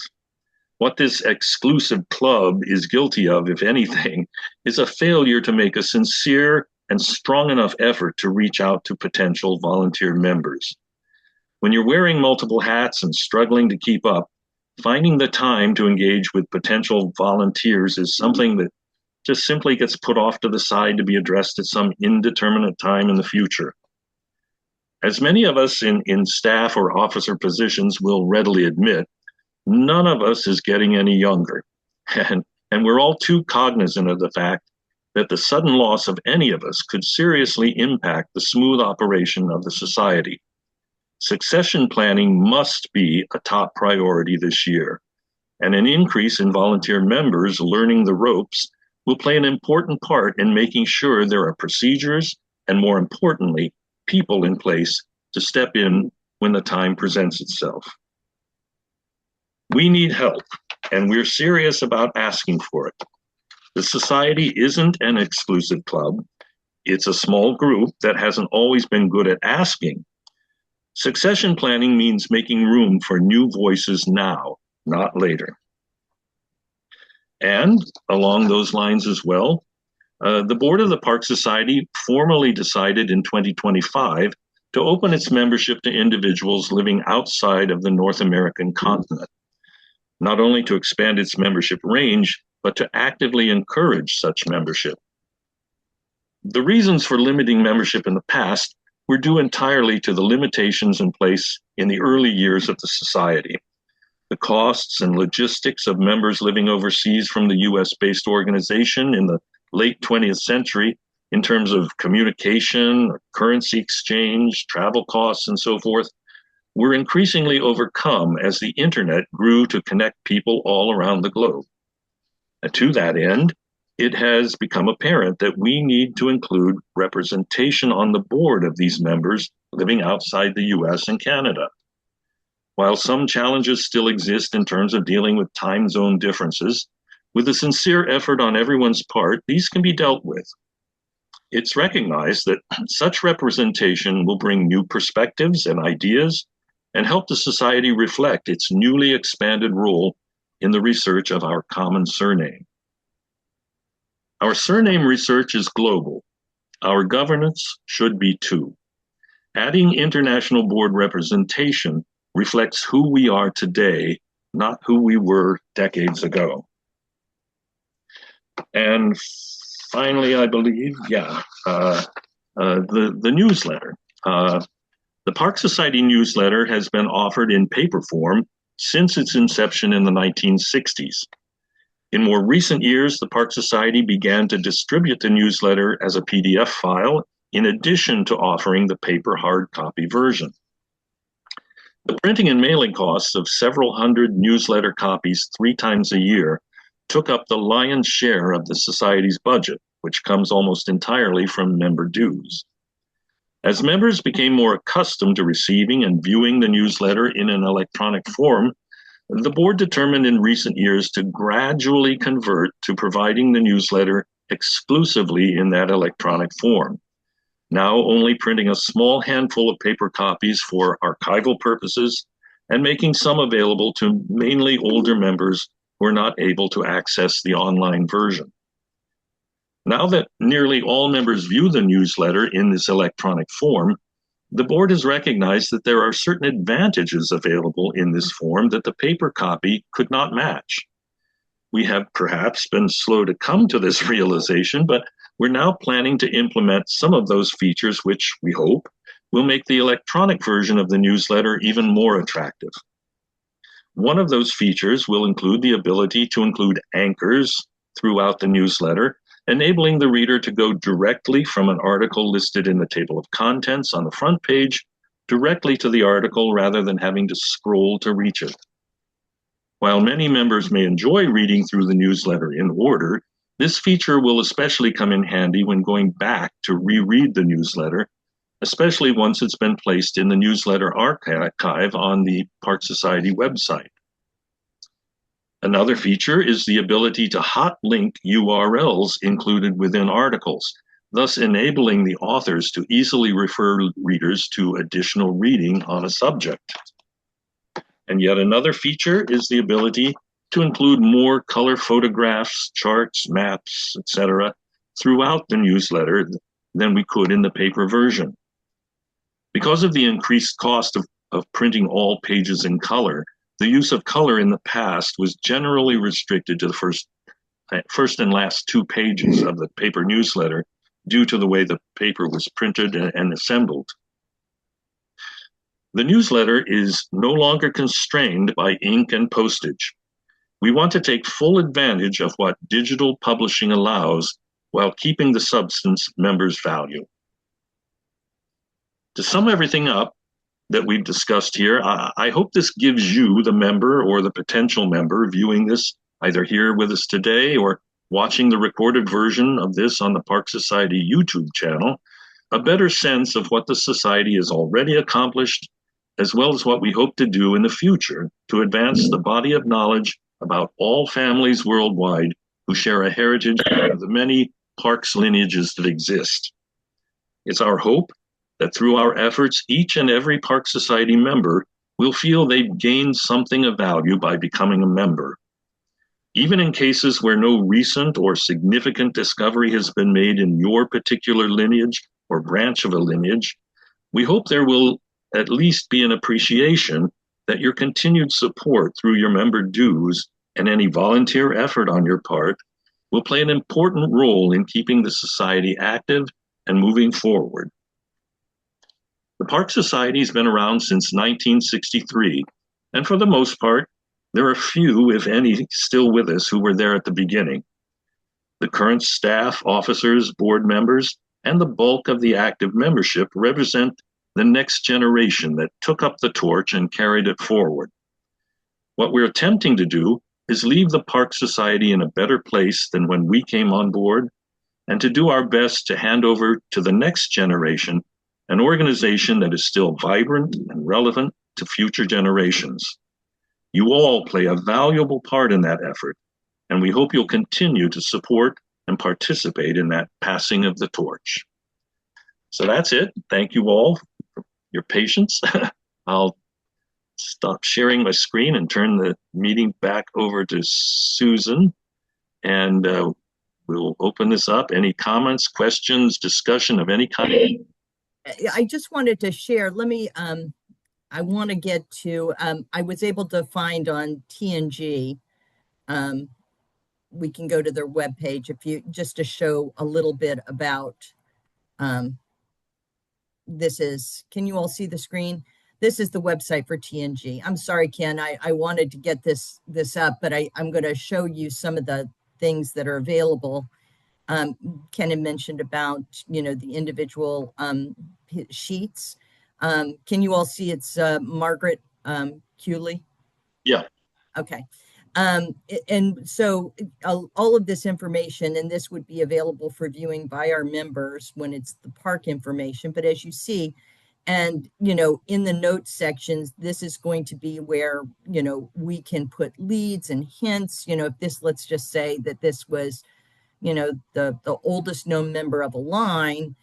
What this exclusive club is guilty of, if anything, is a failure to make a sincere and strong enough effort to reach out to potential volunteer members. When you're wearing multiple hats and struggling to keep up, finding the time to engage with potential volunteers is something that just simply gets put off to the side to be addressed at some indeterminate time in the future. As many of us in staff or officer positions will readily admit, none of us is getting any younger. And we're all too cognizant of the fact that the sudden loss of any of us could seriously impact the smooth operation of the society. Succession planning must be a top priority this year, and an increase in volunteer members learning the ropes will play an important part in making sure there are procedures and, more importantly, people in place to step in when the time presents itself. We need help, and we're serious about asking for it. The Society isn't an exclusive club. It's a small group that hasn't always been good at asking. Succession planning means making room for new voices now, not later. And along those lines as well, the board of the Park Society formally decided in 2025 to open its membership to individuals living outside of the North American continent, not only to expand its membership range, but to actively encourage such membership. The reasons for limiting membership in the past were due entirely to the limitations in place in the early years of the Society. The costs and logistics of members living overseas from the US-based organization in the late 20th century in terms of communication, currency exchange, travel costs, and so forth, were increasingly overcome as the internet grew to connect people all around the globe. And to that end, it has become apparent that we need to include representation on the board of these members living outside the US and Canada. While some challenges still exist in terms of dealing with time zone differences, with a sincere effort on everyone's part, these can be dealt with. It's recognized that such representation will bring new perspectives and ideas and help the society reflect its newly expanded role in the research of our common surname. Our surname research is global. Our governance should be too. Adding international board representation reflects who we are today, not who we were decades ago. And finally, I believe, the newsletter. The Park Society newsletter has been offered in paper form since its inception in the 1960s. In more recent years, the Park Society began to distribute the newsletter as a PDF file, in addition to offering the paper hard copy version. The printing and mailing costs of several hundred newsletter copies 3 times a year took up the lion's share of the Society's budget, which comes almost entirely from member dues. As members became more accustomed to receiving and viewing the newsletter in an electronic form, the board determined in recent years to gradually convert to providing the newsletter exclusively in that electronic form, now only printing a small handful of paper copies for archival purposes and making some available to mainly older members who are not able to access the online version. Now that nearly all members view the newsletter in this electronic form, the board has recognized that there are certain advantages available in this form that the paper copy could not match. We have perhaps been slow to come to this realization, but we're now planning to implement some of those features which, we hope, will make the electronic version of the newsletter even more attractive. One of those features will include the ability to include anchors throughout the newsletter, enabling the reader to go directly from an article listed in the table of contents on the front page directly to the article rather than having to scroll to reach it. While many members may enjoy reading through the newsletter in order, this feature will especially come in handy when going back to reread the newsletter, especially once it's been placed in the newsletter archive on the Park Society website. Another feature is the ability to hot link URLs included within articles, thus enabling the authors to easily refer readers to additional reading on a subject. And yet another feature is the ability to include more color photographs, charts, maps, etc., throughout the newsletter than we could in the paper version. Because of the increased cost of printing all pages in color, the use of color in the past was generally restricted to the first and last 2 pages of the paper newsletter due to the way the paper was printed and assembled. The newsletter is no longer constrained by ink and postage. We want to take full advantage of what digital publishing allows while keeping the substance members value. To sum everything up that we've discussed here, I hope this gives you, the member or the potential member viewing this either here with us today or watching the recorded version of this on the Park Society YouTube channel, a better sense of what the Society has already accomplished, as well as what we hope to do in the future to advance the body of knowledge about all families worldwide who share a heritage of the many Parks lineages that exist. It's our hope that through our efforts, each and every Park Society member will feel they've gained something of value by becoming a member. Even in cases where no recent or significant discovery has been made in your particular lineage or branch of a lineage, we hope there will at least be an appreciation that your continued support through your member dues and any volunteer effort on your part will play an important role in keeping the Society active and moving forward. The Park Society has been around since 1963, and for the most part, there are few, if any, still with us who were there at the beginning. The current staff, officers, board members, and the bulk of the active membership represent the next generation that took up the torch and carried it forward. What we're attempting to do is leave the Park Society in a better place than when we came on board, and to do our best to hand over to the next generation an organization that is still vibrant and relevant to future generations. You all play a valuable part in that effort, and we hope you'll continue to support and participate in that passing of the torch. So that's it. Thank you all for your patience. I'll stop sharing my screen and turn the meeting back over to Susan, and we'll open this up. Any comments, questions, discussion of any kind? I just wanted to share, I want to get to, I was able to find on TNG, we can go to their webpage if you, just to show a little bit about, can you all see the screen? This is the website for TNG. I'm sorry, Ken, I wanted to get this up, but I'm going to show you some of the things that are available. Ken had mentioned about, the individual sheets. Can you all see it's Margaret Cooley? Yeah. Okay. And so all of this information, and this would be available for viewing by our members when it's the park information. But as you see, and, in the notes sections, this is going to be where, we can put leads and hints, if this, let's just say that this was, the oldest known member of a line,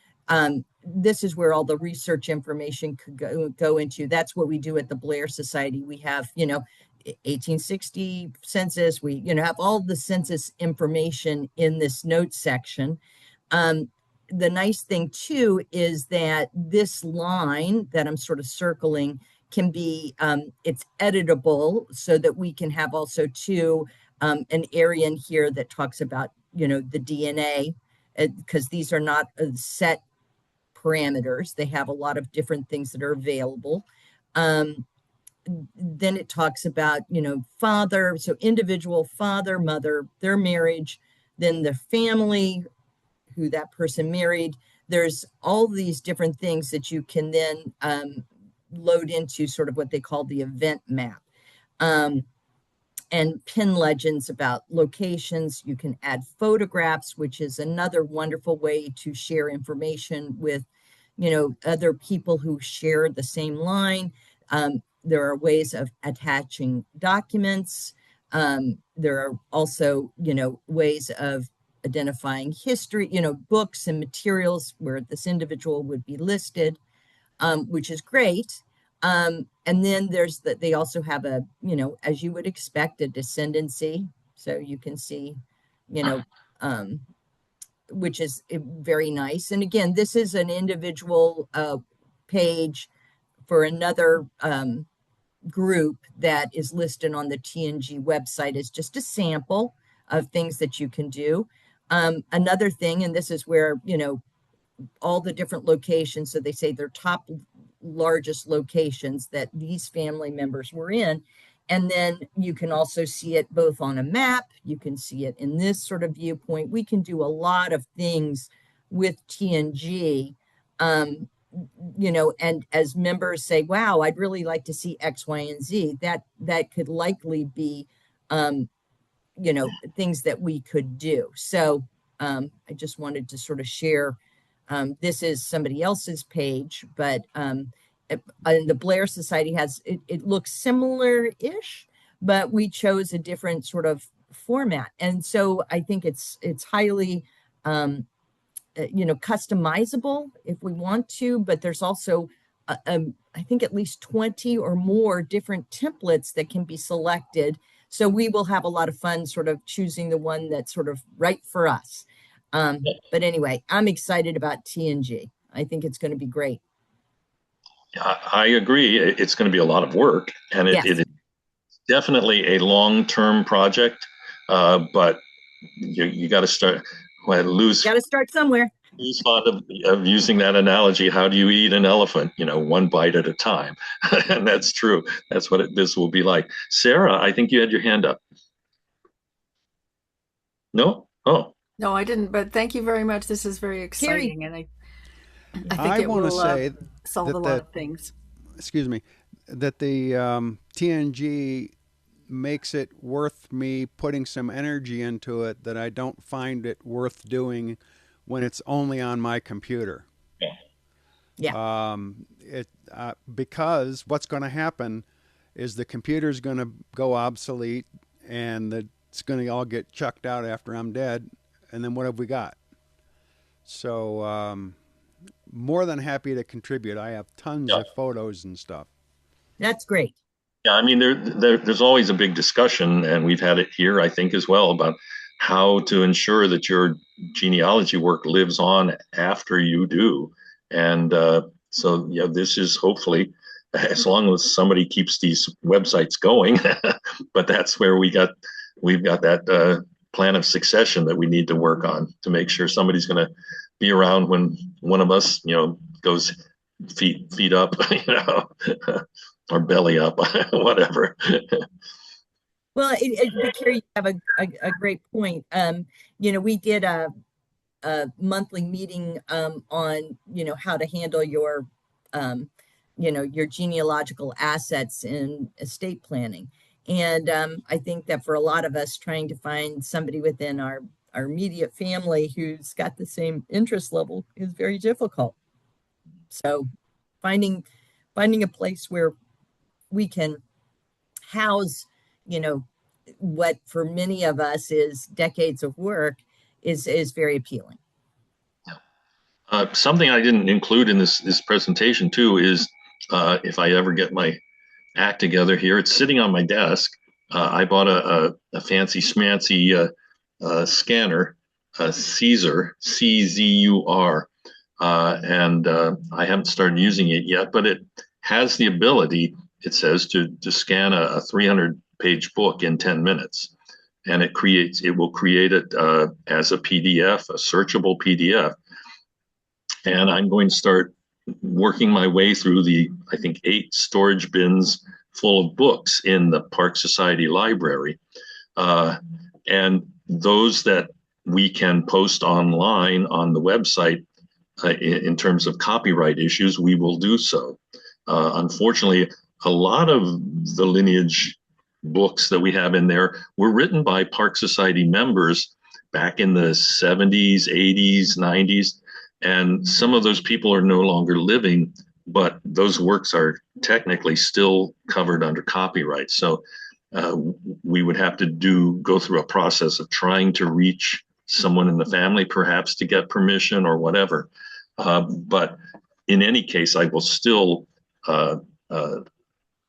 this is where all the research information could go into. That's what we do at the Blair Society. We have, 1860 census. We, have all the census information in this notes section. The nice thing too is that this line that I'm sort of circling can be, it's editable so that we can have also too an area in here that talks about, the DNA, because these are not set parameters. They have a lot of different things that are available. Then it talks about, father, so individual, father, mother, their marriage, then the family, who that person married. There's all these different things that you can then load into sort of what they call the event map. And pin legends about locations. You can add photographs, which is another wonderful way to share information with, other people who share the same line. There are ways of attaching documents. There are also, ways of identifying history, books and materials where this individual would be listed, which is great. And then they also have a, as you would expect, a descendancy. So you can see, which is very nice. And again, this is an individual page for another group that is listed on the TNG website as just a sample of things that you can do. Another thing, and this is where, all the different locations, so they say their top largest locations that these family members were in. And then you can also see it both on a map, you can see it in this sort of viewpoint. We can do a lot of things with TNG, and as members say, wow, I'd really like to see X, Y, and Z, that could likely be, things that we could do. So I just wanted to sort of share. This is somebody else's page, but the Blair Society has, it looks similar-ish, but we chose a different sort of format. And so I think it's highly, customizable if we want to, but there's also, I think at least 20 or more different templates that can be selected. So we will have a lot of fun sort of choosing the one that's sort of right for us. But anyway, I'm excited about TNG. I think it's going to be great. I agree. It's going to be a lot of work, and it is definitely a long-term project. But you got to start. Got to start somewhere. Who's fond of using that analogy? How do you eat an elephant? One bite at a time, and that's true. That's what this will be like. Sarah, I think you had your hand up. No? Oh. No, I didn't. But thank you very much. This is very exciting, and I think it want to will say solve a lot of things. Excuse me, that the TNG makes it worth me putting some energy into it that I don't find it worth doing when it's only on my computer. Yeah. Because what's going to happen is the computer's going to go obsolete, and it's going to all get chucked out after I'm dead. and then what have we got? So more than happy to contribute. I have tons Yeah. of photos and stuff. That's great. Yeah, I mean, there's always a big discussion, and we've had it here, I think, as well, about how to ensure that your genealogy work lives on after you do. And so, yeah, this is hopefully, as long as somebody keeps these websites going, but that's where we've got that plan of succession that we need to work on to make sure somebody's going to be around when one of us, goes feet up, or belly up, whatever. Well, but Carrie, you have a great point. We did a monthly meeting on, how to handle your genealogical assets in estate planning. And I think that for a lot of us, trying to find somebody within our immediate family who's got the same interest level is very difficult. So finding a place where we can house, you know, what for many of us is decades of work is very appealing. Something I didn't include in this presentation too is if I ever get my act together here, it's sitting on my desk. I bought a fancy schmancy scanner, Caesar, CZUR, and I haven't started using it yet, but it has the ability, it says, to scan a 300-page book in 10 minutes. And it will create it as a PDF, a searchable PDF. And I'm going to start working my way through I think, 8 storage bins full of books in the Park Society library. And those that we can post online on the website in terms of copyright issues, we will do so. Unfortunately, a lot of the lineage books that we have in there were written by Park Society members back in the 70s, 80s, 90s. And some of those people are no longer living, but those works are technically still covered under copyright. So we would have to go through a process of trying to reach someone in the family, perhaps to get permission or whatever. But in any case, I will still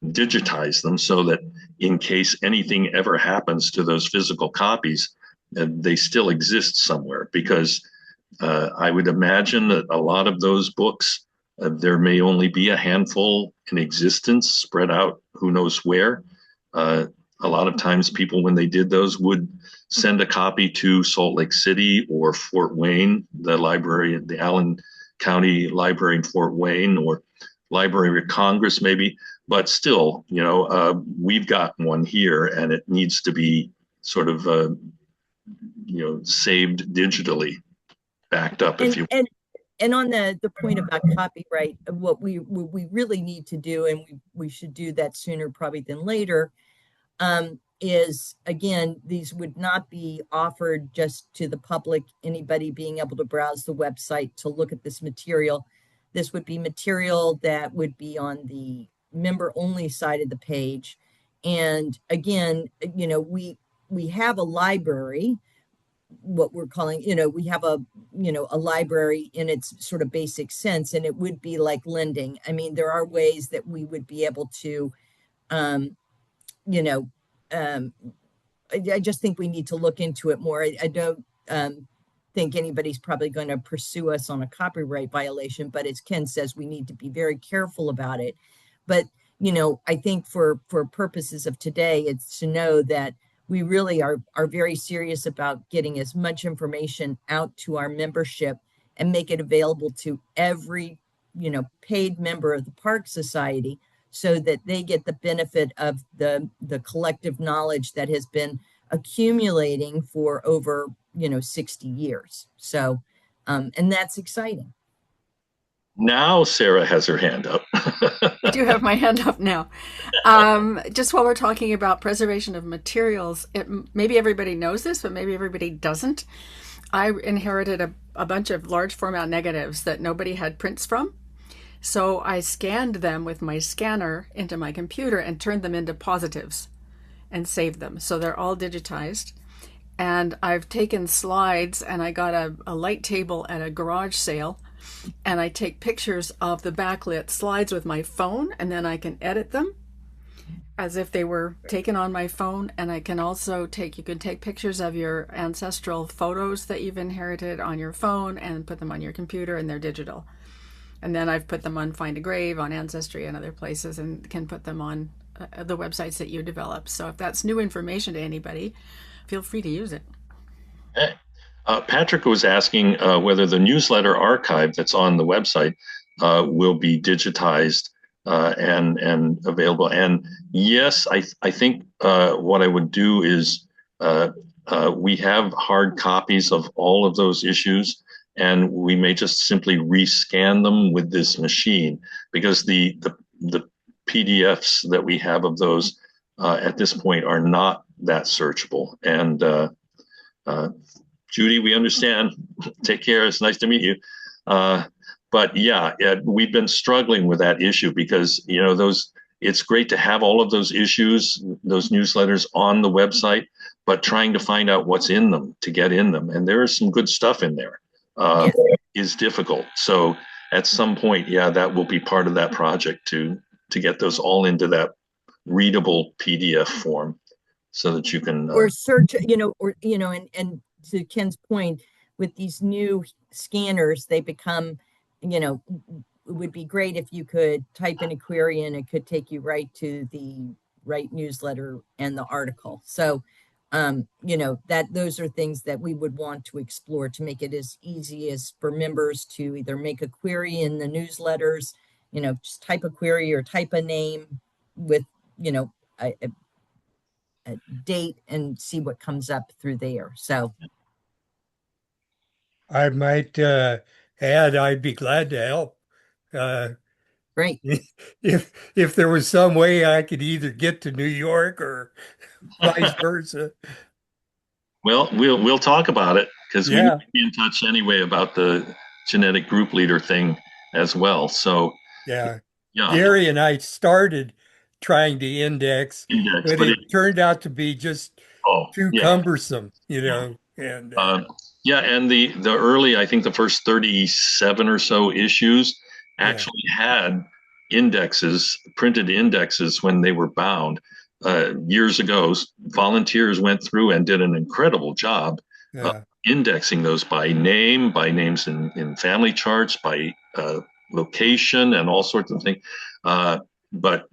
digitize them so that in case anything ever happens to those physical copies, they still exist somewhere, because I would imagine that a lot of those books, there may only be a handful in existence, spread out who knows where. A lot of times people, when they did those, would send a copy to Salt Lake City or Fort Wayne, the library, the Allen County Library in Fort Wayne, or Library of Congress maybe. But still, we've got one here, and it needs to be sort of, saved digitally, backed up, if you. And on the point about copyright, what we really need to do, and we should do that sooner probably than later, is, again, these would not be offered just to the public, anybody being able to browse the website to look at this material. This would be material that would be on the member only side of the page. And again, we have a library, what we're calling, we have a library in its sort of basic sense, and it would be like lending. I mean, there are ways that we would be able to, I just think we need to look into it more. I don't think anybody's probably going to pursue us on a copyright violation, but as Ken says, we need to be very careful about it. But, I think for purposes of today, it's to know that we really are very serious about getting as much information out to our membership and make it available to every, paid member of the Park Society, so that they get the benefit of the collective knowledge that has been accumulating for over 60 years. So and that's exciting. Now Sarah has her hand up. I do have my hand up now. Just while we're talking about preservation of materials, maybe everybody knows this, but maybe everybody doesn't. I inherited a bunch of large format negatives that nobody had prints from. So I scanned them with my scanner into my computer and turned them into positives and saved them. So they're all digitized. And I've taken slides and I got a light table at a garage sale and I take pictures of the backlit slides with my phone and then I can edit them as if they were taken on my phone. And I can also you can take pictures of your ancestral photos that you've inherited on your phone and put them on your computer, and they're digital. And then I've put them on Find a Grave, on Ancestry, and other places, and can put them on the websites that you develop. So if that's new information to anybody, feel free to use it. Okay. Patrick was asking whether the newsletter archive that's on the website will be digitized and available. And yes, I think what I would do is we have hard copies of all of those issues, and we may just simply rescan them with this machine because the PDFs that we have of those at this point are not that searchable. And Judy, we understand. Take care. It's nice to meet you. But yeah, we've been struggling with that issue because, it's great to have all of those issues, those newsletters on the website, but trying to find out what's in them to get in them. And there is some good stuff in there, Yes. is difficult. So at some point, yeah, that will be part of that project to get those all into that readable PDF form so that you can Or search, and to Ken's point, with these new scanners, they become, it would be great if you could type in a query and it could take you right to the right newsletter and the article. So, that those are things that we would want to explore to make it as easy as for members to either make a query in the newsletters, just type a query or type a name with, a date and see what comes up through there. So I might add, I'd be glad to help. Uh, great. if there was some way I could either get to New York or vice versa. Well, we'll talk about it because we need Yeah, to be in touch anyway about the genetic group leader thing as well. So yeah. yeah, Gary and I started trying to index, index, but but it turned out to be just too yeah, cumbersome, and uh, yeah, and the early, I think the first 37 or so issues yeah, actually had indexes, printed indexes when they were bound. Years ago, volunteers went through and did an incredible job yeah, indexing those by name, by names in family charts, by location, and all sorts of things. But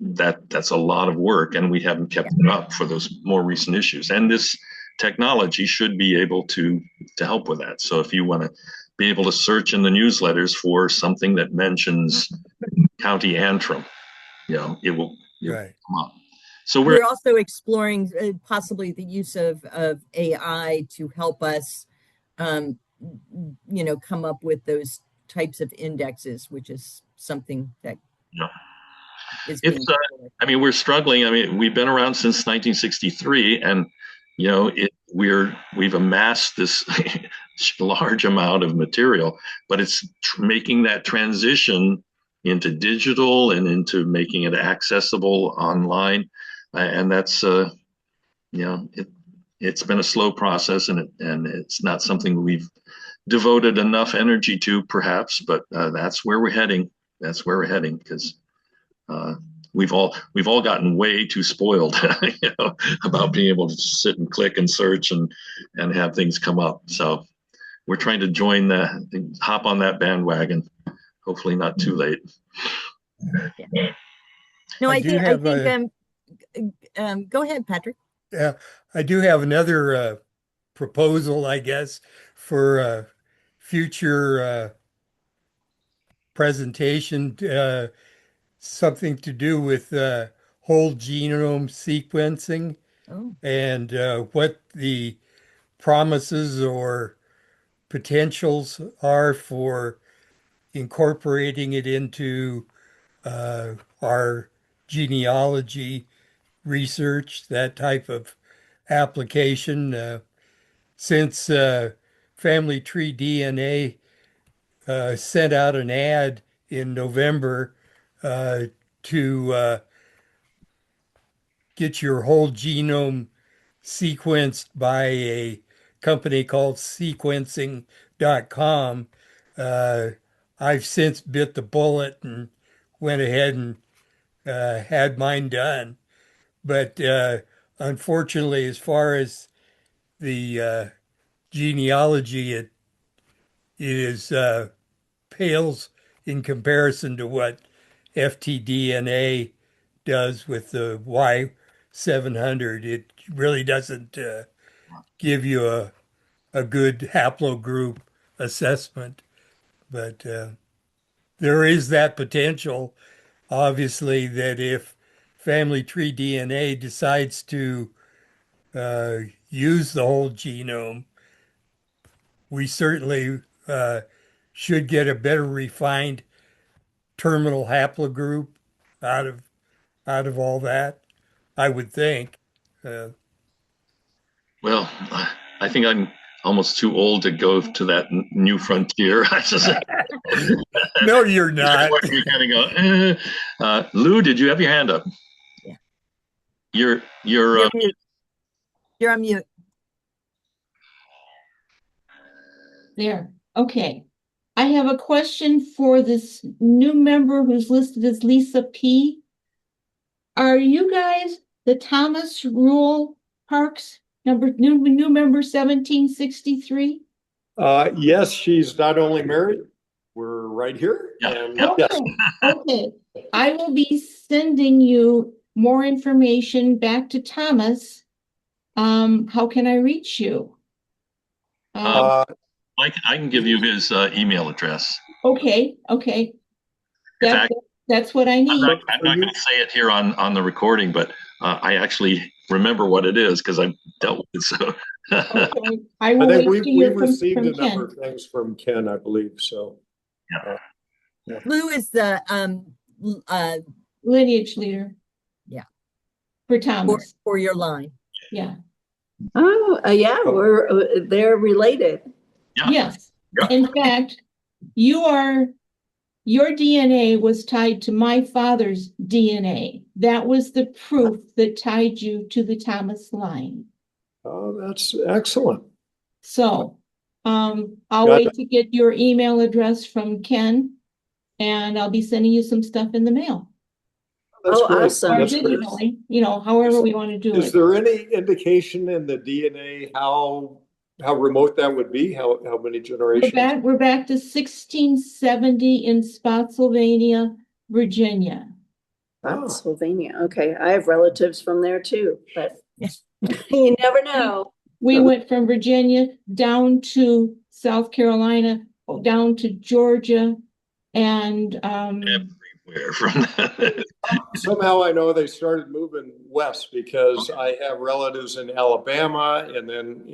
that's a lot of work, and we haven't kept it up for those more recent issues. And this technology should be able to help with that. So if you want to be able to search in the newsletters for something that mentions County Antrim, it will right. come up. So We're also exploring possibly the use of AI to help us, um, come up with those types of indexes, which is something that yeah. is It's, being. I mean, we're struggling. I mean, we've been around since 1963, and we've amassed this large amount of material, but it's making that transition into digital and into making it accessible online, and that's it's been a slow process, and it's not something we've devoted enough energy to, perhaps, but that's where we're heading. That's where we're heading because uh, we've all gotten way too spoiled, about being able to sit and click and search and have things come up. So we're trying to hop on that bandwagon. Hopefully, not too late. No, I I do think I have think a go ahead, Patrick. Yeah, I do have another proposal, I guess, for future presentation, something to do with whole genome sequencing Oh, and what the promises or potentials are for incorporating it into our genealogy research, that type of application. Since Family Tree DNA sent out an ad in November to get your whole genome sequenced by a company called sequencing.com. I've since bit the bullet and went ahead and had mine done. But unfortunately, as far as the genealogy, it is pales in comparison to what FTDNA does with the Y700. It really doesn't give you a good haplogroup assessment, but there is that potential, obviously, that if family tree DNA decides to use the whole genome, we certainly should get a better refined terminal haplogroup out of all that, I would think. Well, I think I'm almost too old to go to that new frontier. I just No, you're not. you kind of go. Lou, did you have your hand up? Yeah. You're You're mute. You're on mute. There. Okay. I have a question for this new member who's listed as Lisa P. Are you guys the Thomas Rule Parks new member 1763? Yes, she's not only married, we're right here. And yes. Okay. I will be sending you more information back to Thomas. How can I reach you? Mike, I can give you his email address. Okay. That's what I need. I'm not going to say it here on the recording, but I actually remember what it is because I've dealt with it. So okay. I think we've received a number of things from Ken, I believe. So yeah. Lou is the lineage leader. Yeah. For Thomas. For your line. Yeah. Oh, yeah, they're related. Yeah. Yes. Yeah. In fact, your DNA was tied to my father's DNA. That was the proof that tied you to the Thomas line. Oh, that's excellent. So, I'll wait to get your email address from Ken, and I'll be sending you some stuff in the mail. That's great. Awesome. Or digitally, however we want to do it. Is there any indication in the DNA how remote that would be? How many generations? We're back to 1670 in Spotsylvania, Virginia. Spotsylvania. Okay, I have relatives from there too, but you never know. We went from Virginia down to South Carolina, down to Georgia, and everywhere from that. Somehow I know they started moving west because I have relatives in Alabama and then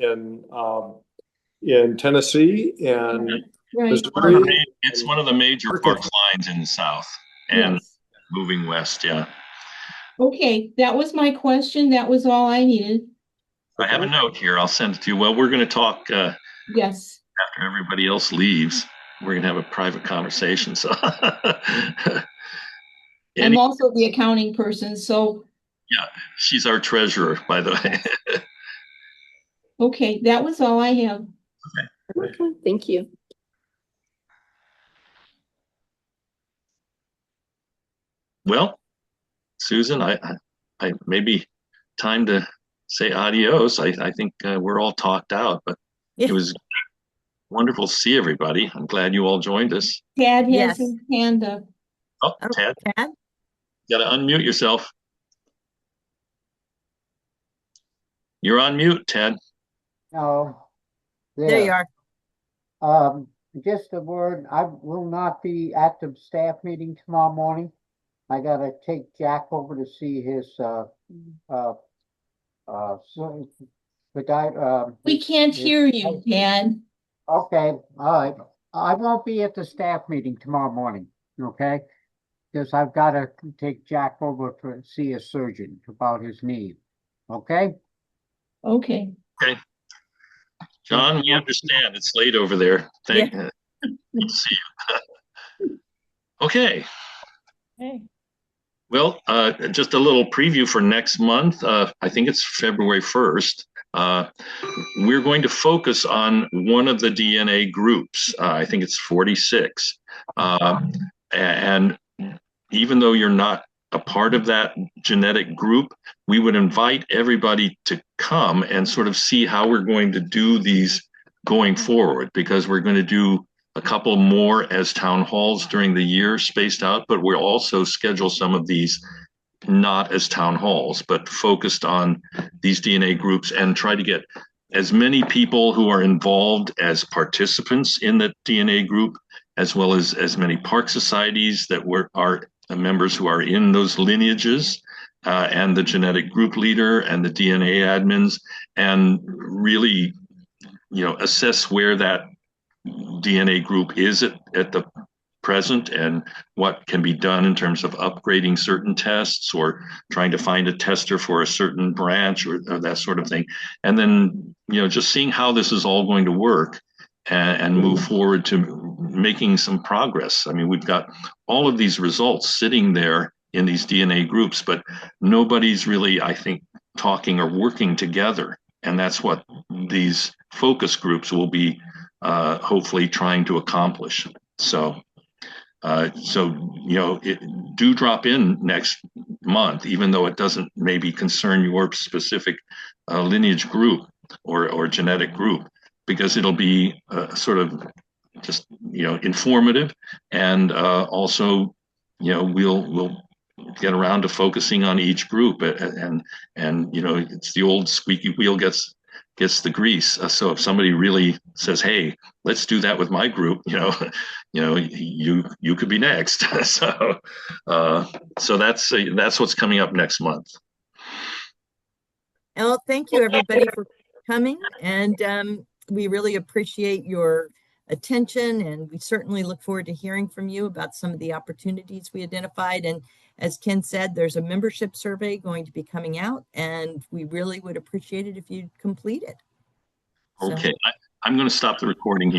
in Tennessee and Missouri. It's one of the major parks lines in the South and moving west. Yeah. Okay, that was my question. That was all I needed. I have a note here. I'll send it to you. Well, we're going to talk. Yes. After everybody else leaves, we're going to have a private conversation. So. I'm also the accounting person, so. Yeah, she's our treasurer, by the way. Okay, that was all I have. Okay, thank you. Well, Susan, I maybe time to say adios. I think we're all talked out, but it was wonderful to see everybody. I'm glad you all joined us. Tad has his hand up. Oh, Tad. You got to unmute yourself. You're on mute, Ted. No. There you are. Just a word. I will not be at the staff meeting tomorrow morning. I got to take Jack over to see his the guy. We can't hear you, Tad. Okay. All right. I won't be at the staff meeting tomorrow morning. Okay. Because I've got to take Jack over to see a surgeon about his knee. Okay? Okay. Okay. John, we understand. It's late over there. Good to see you. Okay. Hey. Well, just a little preview for next month. I think it's February 1st. We're going to focus on one of the DNA groups. I think it's 46. And even though you're not a part of that genetic group, we would invite everybody to come and sort of see how we're going to do these going forward, because we're going to do a couple more as town halls during the year spaced out, but we'll also schedule some of these not as town halls, but focused on these DNA groups and try to get as many people who are involved as participants in the DNA group, as well as many park societies that are members who are in those lineages, and the genetic group leader and the DNA admins, and really, assess where that DNA group is at the present and what can be done in terms of upgrading certain tests or trying to find a tester for a certain branch or that sort of thing. And then, just seeing how this is all going to work and move forward to making some progress. I mean, we've got all of these results sitting there in these DNA groups, but nobody's really, I think, talking or working together. And that's what these focus groups will be hopefully trying to accomplish. So do drop in next month, even though it doesn't maybe concern your specific lineage group or genetic group, because it'll be sort of just informative, and also we'll get around to focusing on each group, and it's the old squeaky wheel gets the grease. So if somebody really says, "Hey, let's do that with my group," you could be next. So that's what's coming up next month. Well, thank you everybody for coming, and we really appreciate your attention, and we certainly look forward to hearing from you about some of the opportunities we identified. And as Ken said, there's a membership survey going to be coming out, and we really would appreciate it if you'd complete it. Okay, I'm going to stop the recording here.